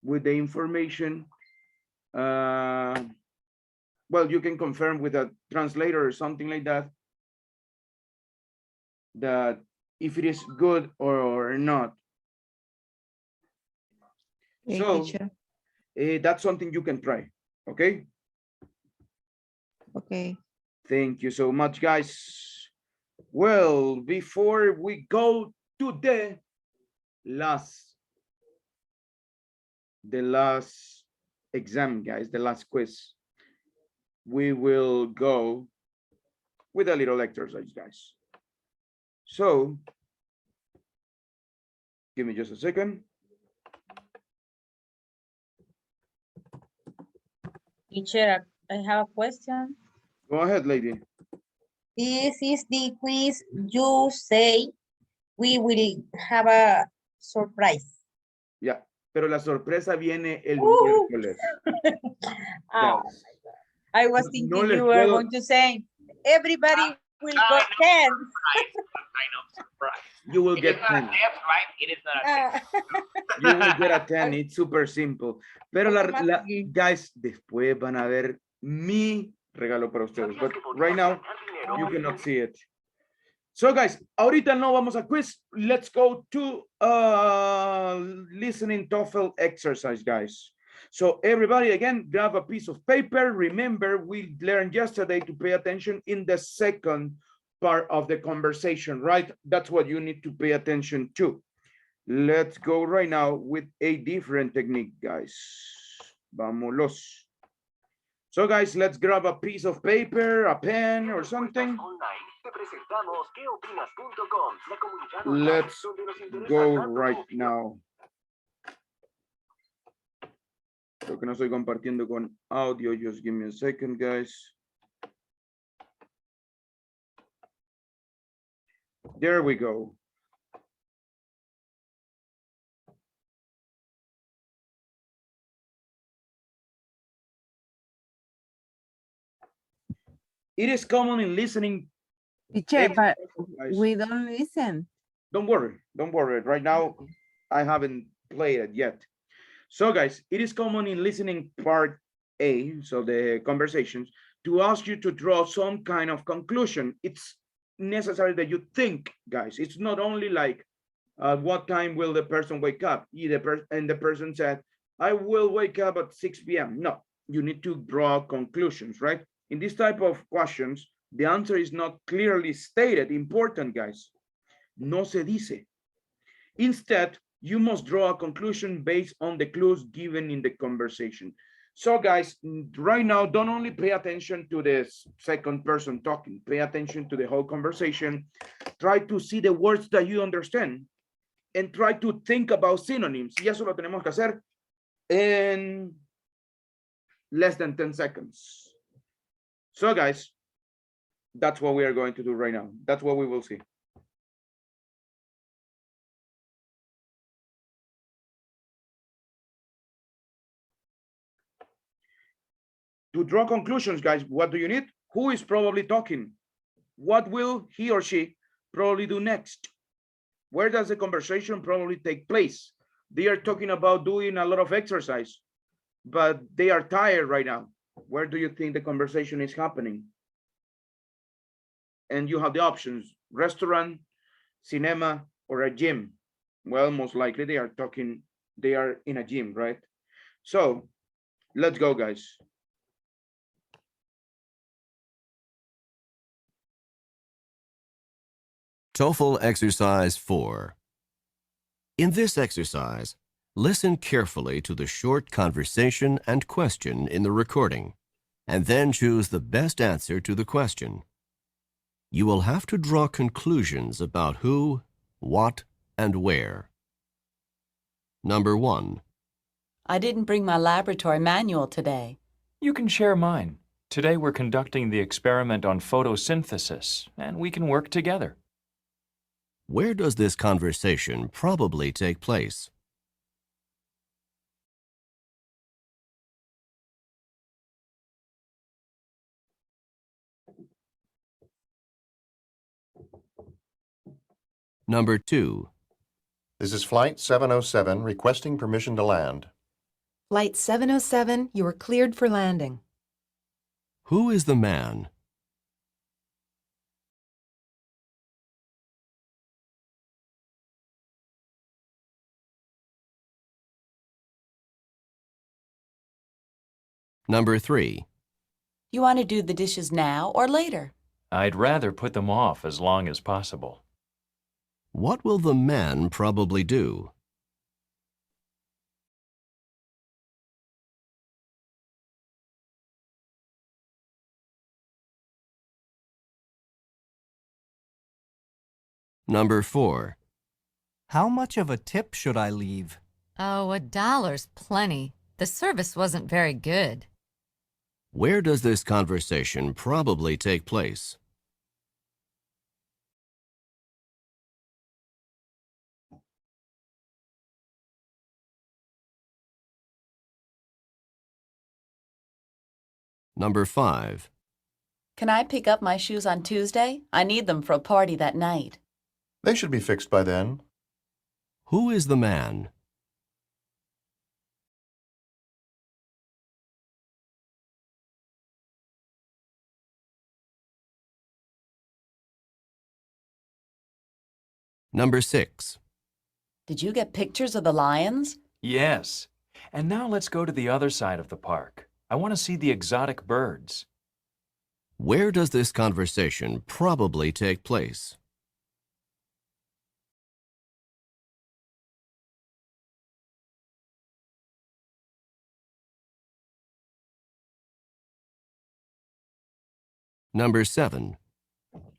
with the information. Well, you can confirm with a translator or something like that, that if it is good or not. Okay, so that's something you can try. Okay. Okay. Thank you so much, guys. Well, before we go to the last exam, guys, the last quiz, we will go with a little exercise, guys. So give me just a second. Teacher, I have a question. Go ahead, lady. This is the quiz. You say we will have a surprise. Ya, pero la sorpresa viene el miércoles. Guys. I was thinking no you were going to say everybody will go 10. I know, surprise. You will get 10. Right? It is not a 10. You will get a 10. It's super simple. Pero guys, después van a ver mi regalo para ustedes. But right now, you cannot see it. So guys, ahorita no vamos a quiz. Let's go to listening TOEFL exercise, guys. So everybody, again, grab a piece of paper. Remember, we learned yesterday to pay attention in the second part of the conversation, right? That's what you need to pay attention to. Let's go right now with a different technique, guys. Vámonos. So guys, let's grab a piece of paper, a pen or something. Let's go right now. Creo que no estoy compartiendo con audio. Just give me a second, guys. There we go. It is common in listening. Teacher, but we don't listen. Don't worry. Right now, I haven't played it yet. So guys, it is common in listening part A, so the conversations, to ask you to draw some kind of conclusion. It's necessary that you think, guys. It's not only like, what time will the person wake up? And the person said, I will wake up at 6 p.m. No, you need to draw conclusions, right? In this type of questions, the answer is not clearly stated. Important, guys. No se dice. Instead, you must draw a conclusion based on the clues given in the conversation. So guys, right now, don't only pay attention to the second person talking, pay attention to the whole conversation. Try to see the words that you understand and try to think about synonyms. Y eso lo tenemos que hacer in less than 10 seconds. So guys, that's what we are going to do right now. That's what we will see. To draw conclusions, guys, what do you need? Who is probably talking? What will he or she probably do next? Where does the conversation probably take place? They are talking about doing a lot of exercise, but they are tired right now. Where do you think the conversation is happening? And you have the options: restaurant, cinema, or a gym. Well, most likely they are in a gym, right? So let's go, guys. TOEFL Exercise 4. In this exercise, listen carefully to the short conversation and question in the recording, and then choose the best answer to the question. You will have to draw conclusions about who, what, and where. Number 1. I didn't bring my laboratory manual today. You can share mine. Today we're conducting the experiment on photosynthesis, and we can work together. Where does this conversation probably take place? Number 2. This is Flight 707 requesting permission to land. Flight 707, you are cleared for landing. Who is the man? Number 3. You want to do the dishes now or later? I'd rather put them off as long as possible. What will the man probably do? Number 4. How much of a tip should I leave? Oh, $1's plenty. The service wasn't very good. Where does this conversation probably take place? Number 5. Can I pick up my shoes on Tuesday? I need them for a party that night. They should be fixed by then. Who is the man? Number 6. Did you get pictures of the lions? Yes. And now let's go to the other side of the park. I want to see the exotic birds. Where does this conversation probably take place? Number 7.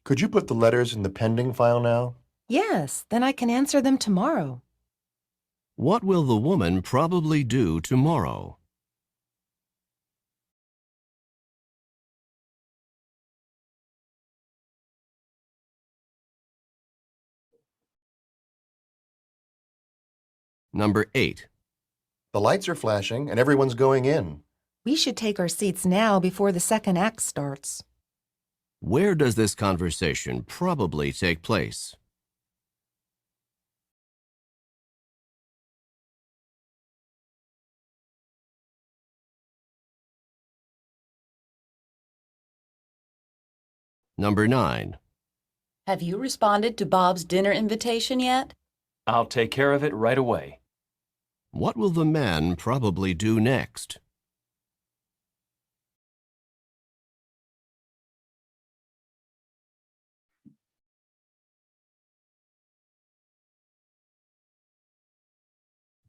Could you put the letters in the pending file now? Yes, then I can answer them tomorrow. What will the woman probably do tomorrow? Number 8. The lights are flashing and everyone's going in. We should take our seats now before the second act starts. Where does this conversation probably take place? Number 9. Have you responded to Bob's dinner invitation yet? I'll take care of it right away. What will the man probably do next?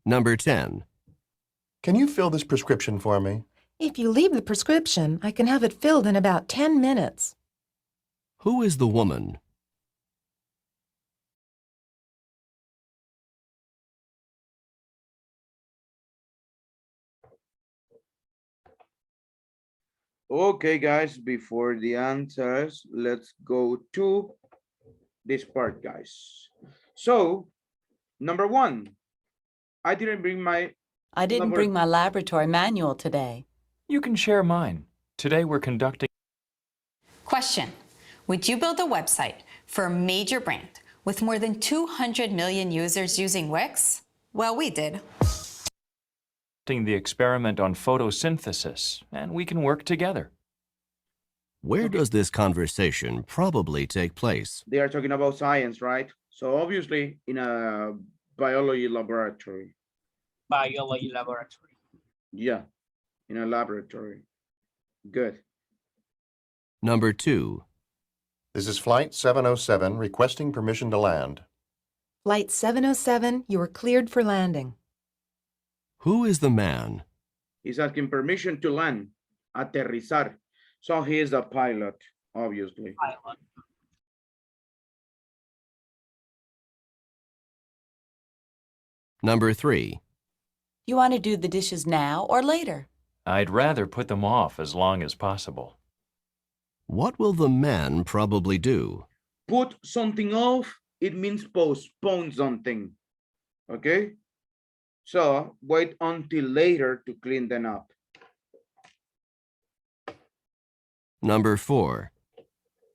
Number 10. Can you fill this prescription for me? If you leave the prescription, I can have it filled in about 10 minutes. Who is the woman? Okay, guys, before the answers, let's go to this part, guys. So, number 1, I didn't bring my laboratory manual today. You can share mine. Today we're conducting. Question. Would you build a website for a major brand with more than 200 million users using Wix? Well, we did. The experiment on photosynthesis, and we can work together. Where does this conversation probably take place? They are talking about science, right? So obviously in a biology laboratory. Biology laboratory. Yeah, in a laboratory. Good. Number 2. This is Flight 707 requesting permission to land. Flight 707, you are cleared for landing. Who is the man? He's asking permission to land, aterrizar. So he is the pilot, obviously. Pilot. Number 3. You want to do the dishes now or later? I'd rather put them off as long as possible. What will the man probably do? Put something off, it means postpone something. Okay? So wait until later to clean them up. Number 4.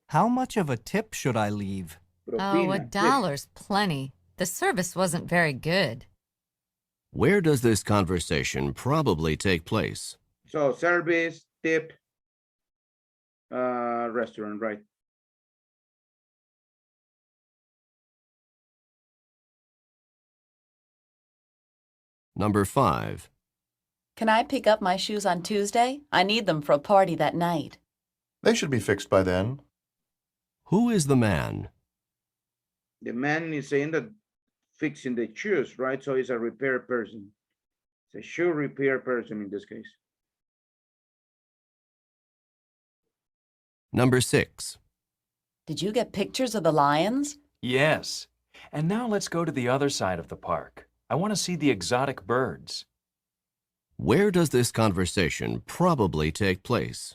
How much of a tip should I leave? Oh, $1's plenty. The service wasn't very good. Where does this conversation probably take place? So service, tip, restaurant, right? Number 5. Can I pick up my shoes on Tuesday? I need them for a party that night. They should be fixed by then. Who is the man? The man is saying that fixing the shoes, right? So he's a repair person. It's a shoe repair person in this case. Number 6. Did you get pictures of the lions? Yes. And now let's go to the other side of the park. I want to see the exotic birds. Where does this conversation probably take place?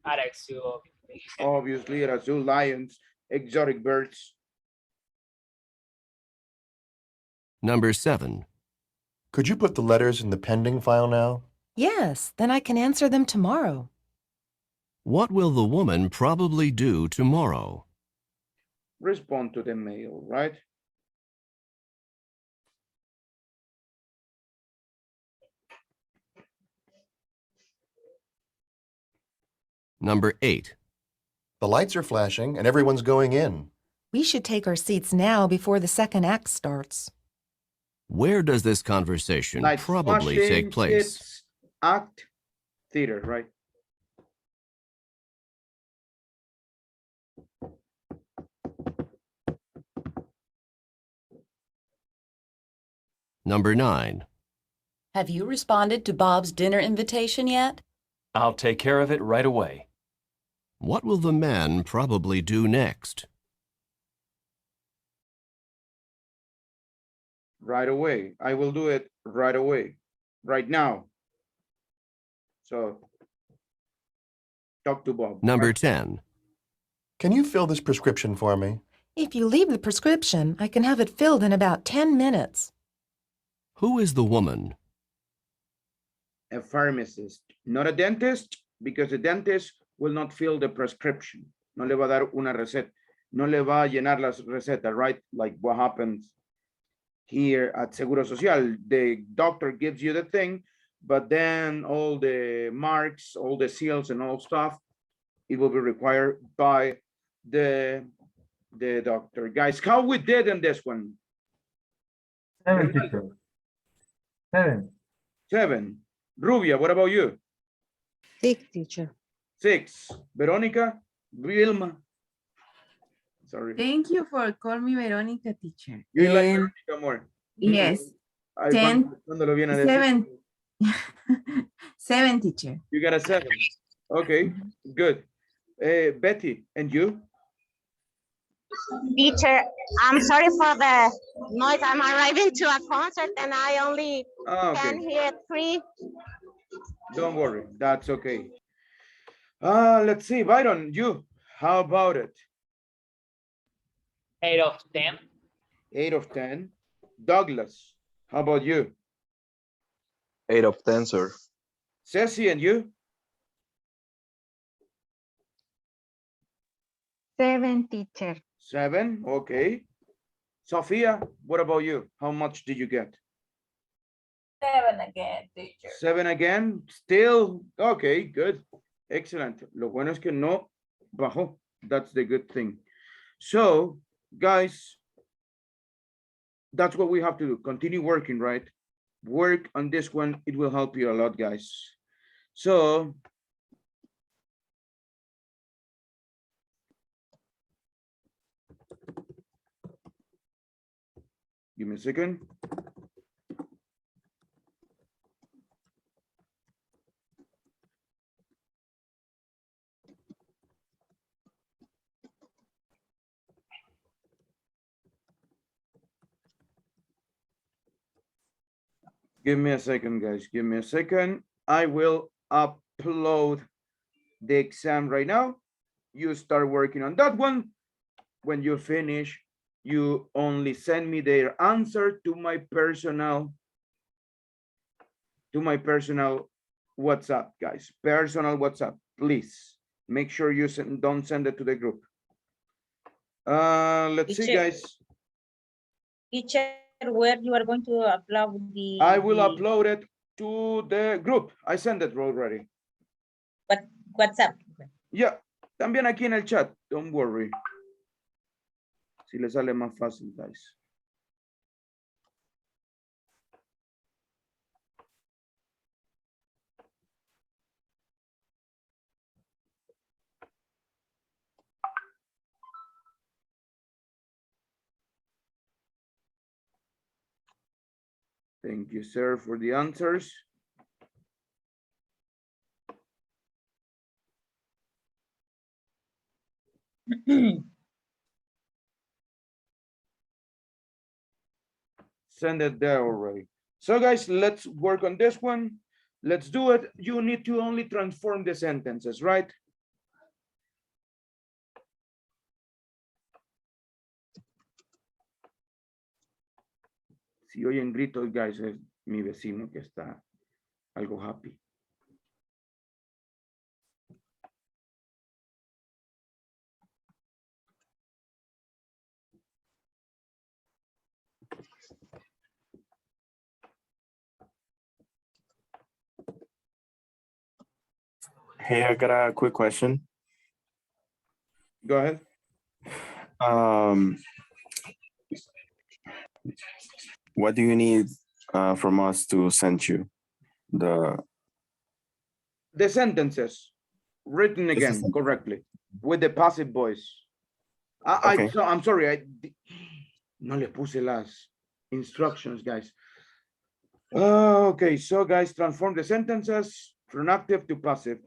At a zoo. Obviously, at a zoo, lions, exotic birds. Number 7. Could you put the letters in the pending file now? Yes, then I can answer them tomorrow. What will the woman probably do tomorrow? Respond to the mail, right? Number 8. The lights are flashing and everyone's going in. We should take our seats now before the second act starts. Where does this conversation Lights probably flashing, take place? It's act, theater, right? Number 9. Have you responded to Bob's dinner invitation yet? I'll take care of it right away. What will the man probably do next? Right away. I will do it right away. Right now. So, talk to Bob. Number 10. Can you fill this prescription for me? If you leave the prescription, I can have it filled in about 10 minutes. Who is the woman? A pharmacist, not a dentist, because the dentist will not fill the prescription. No le va a dar una receta. No le va a llenar las recetas, right? Like what happens here at Seguro Social. The doctor gives you the thing, but then all the marks, all the seals and all stuff, it will be required by the doctor. Guys, how we did in this one? 7, teacher. 7. 7. Rubia, what about you? 6, teacher. 6. Veronica, Vilma. Sorry. Thank you for calling me Veronica, teacher. You like And Veronica more? yes, Ay, 10, ¿cuándo lo viene a decir? 7. 7, teacher. You got a 7. Okay, good. Betty, and you? Teacher, I'm sorry for the noise. I'm arriving to a concert and I only can hear 3. Don't worry, that's okay. Let's see, Byron, you, how about it? 8 of 10. 8 of 10. Douglas, how about you? 8 of 10, sir. Ceci, and you? 7, teacher. 7, okay. Sophia, what about you? How much did you get? 7 again, teacher. 7 again, still, okay, good. Excellent. Lo bueno es que no bajó. That's the good thing. So, guys, that's what we have to do. Continue working, right? Work on this one. It will help you a lot, guys. So, give me a second. Give me a second, guys. Give me a second. I will upload the exam right now. You start working on that one. When you finish, you only send me their answer to my personal WhatsApp, guys. Personal WhatsApp, please. Make sure you don't send it to the group. Let's see, guys. Teacher, where you are going to upload the... I will upload it to the group. I sent it already. But WhatsApp. Yeah, también aquí en el chat. Don't worry. Si le sale más fácil, guys. Thank you, sir, for the answers. Send it there already. So guys, let's work on this one. Let's do it. You need to only transform the sentences, right? Si oyen gritos, guys, es mi vecino que está algo happy. Hey, I got a quick question. Go ahead. What do you need from us to send you? The sentences written again correctly with the passive voice. Okay. I'm sorry, no le puse las instructions, guys. Okay, so guys, transform the sentences from active to passive.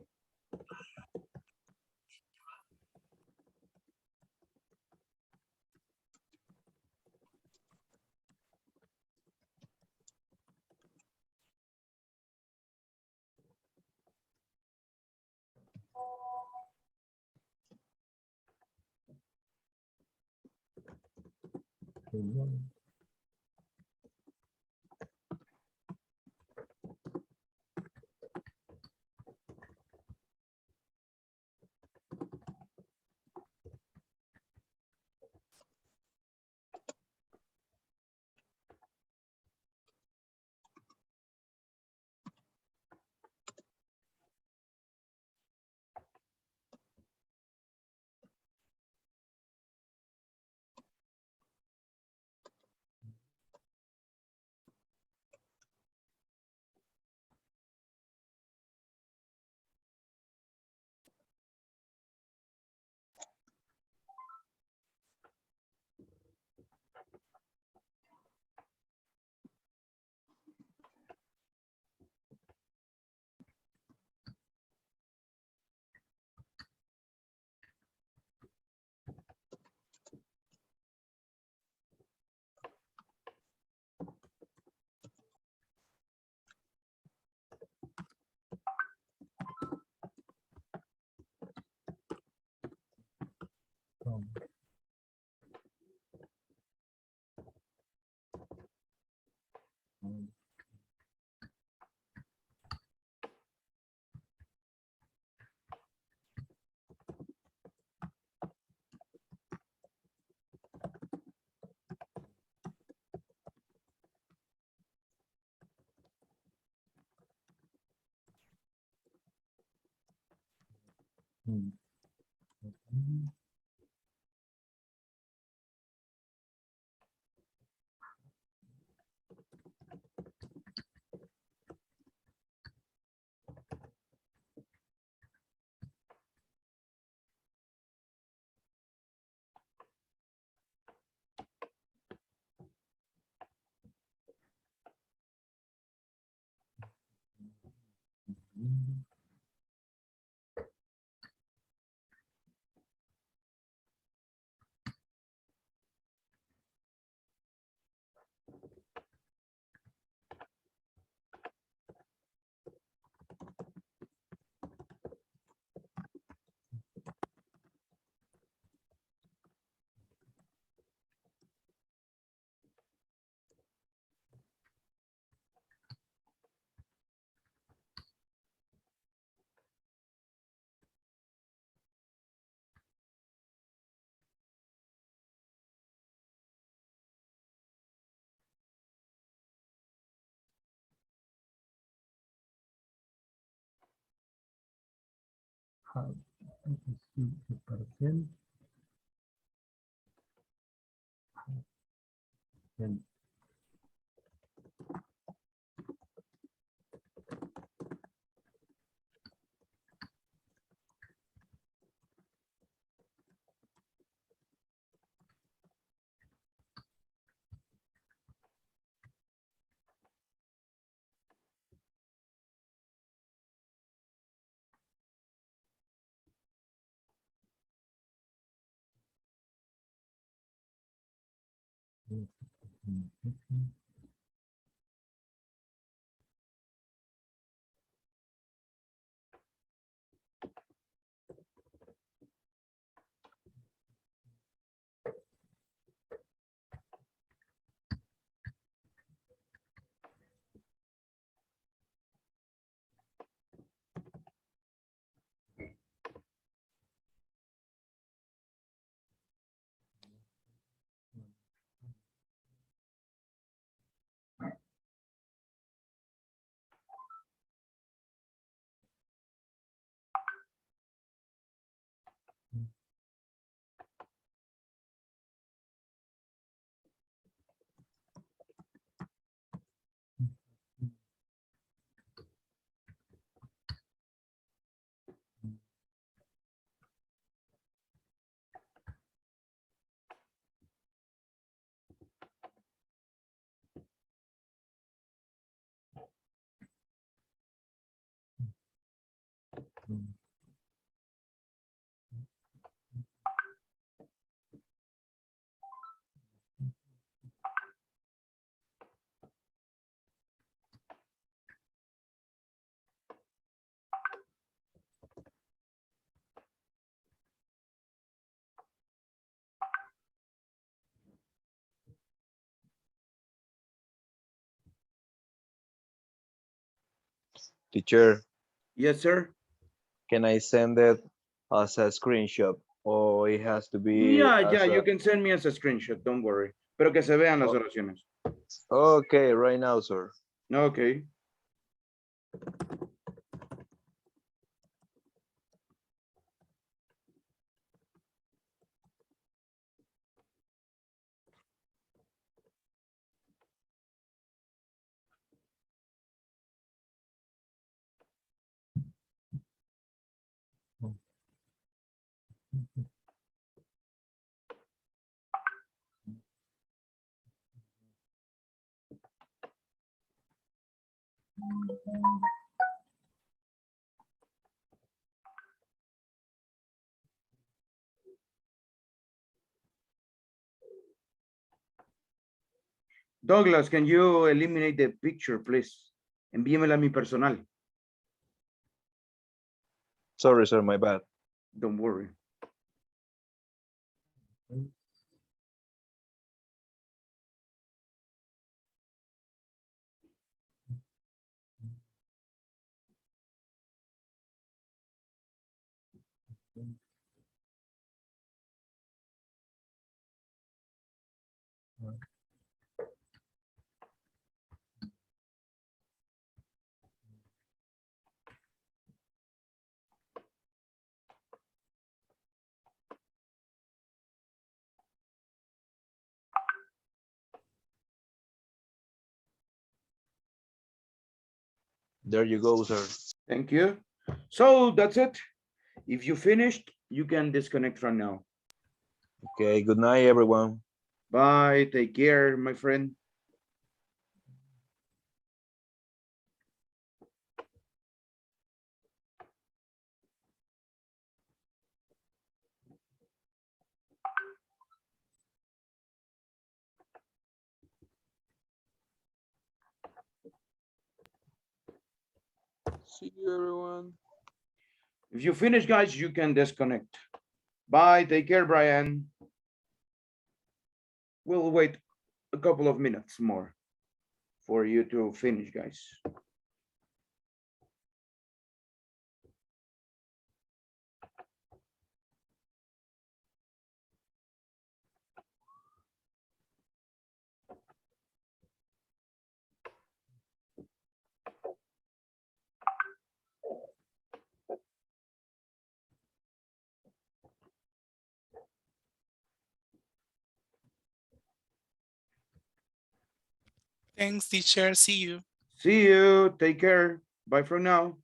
Teacher, Yes, sir. can I send it as a screenshot or it has to be Yeah, as you a... can send me as a screenshot, don't worry. Pero que se vean las Oh. oraciones. Okay, right now, sir. Okay. Douglas, can you eliminate the picture, please? Envíemela a mi personal. Sorry, sir, my bad. Don't worry. There you go, sir. Thank you. So that's it. If you finished, you can disconnect from now. Okay, good night, everyone. Bye. Take care, my friend. See you, everyone. If you finish, guys, you can disconnect. Bye. Take care, Brian. We'll wait a couple of minutes more for you to finish, guys. Thanks, teacher. See you. See you. Take care. Bye for now.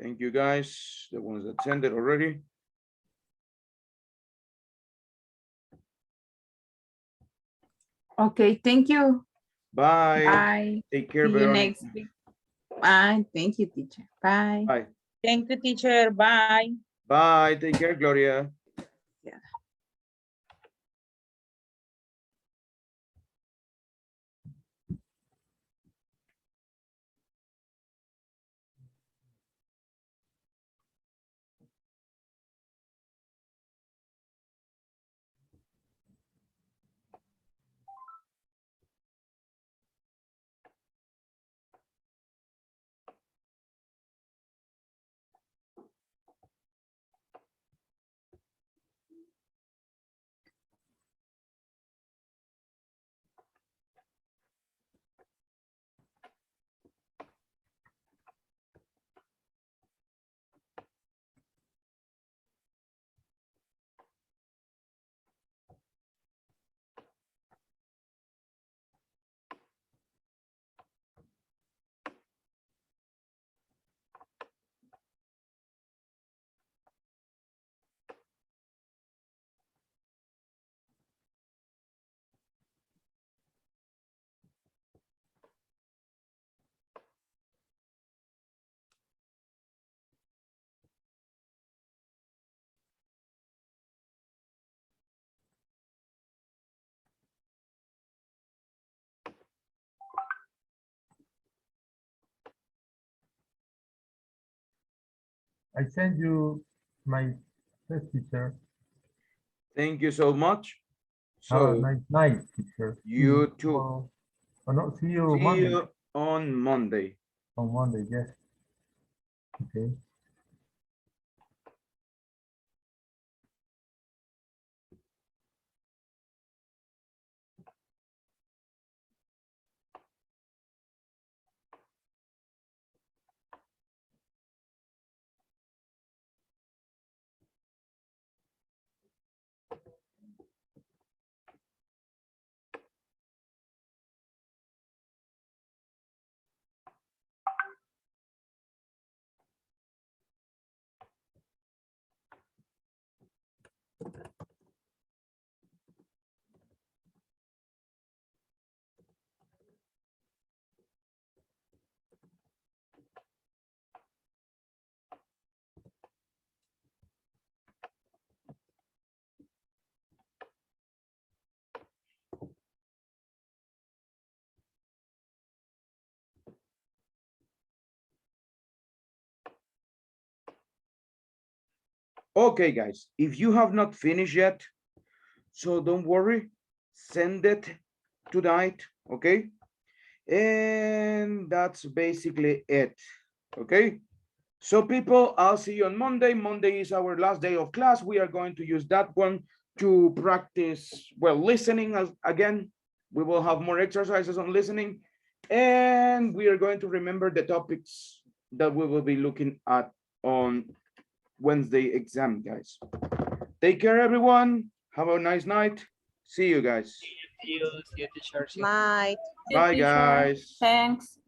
Thank you, guys. The ones that sent it already. Okay, thank you. Bye. Bye. Take care, See you Veronica. next week. Bye. Thank you, teacher. Bye. Bye. Thank you, teacher. Bye. Bye. Take care, Gloria. I send you my test, teacher. Thank you so much. Have a So nice night, teacher. you too. Tomorrow. Oh, no, see you See Monday. you on Monday. On Monday, yes. Okay. Okay, guys, if you have not finished yet, so don't worry, send it tonight, okay? And that's basically it, okay? So people, I'll see you on Monday. Monday is our last day of class. We are going to use that one to practice, well, listening again. We will have more exercises on listening. And we are going to remember the topics that we will be looking at on Wednesday exam, guys. Take care, everyone. Have a nice night. See you guys. See you, teacher. Night. Bye, guys. Thanks.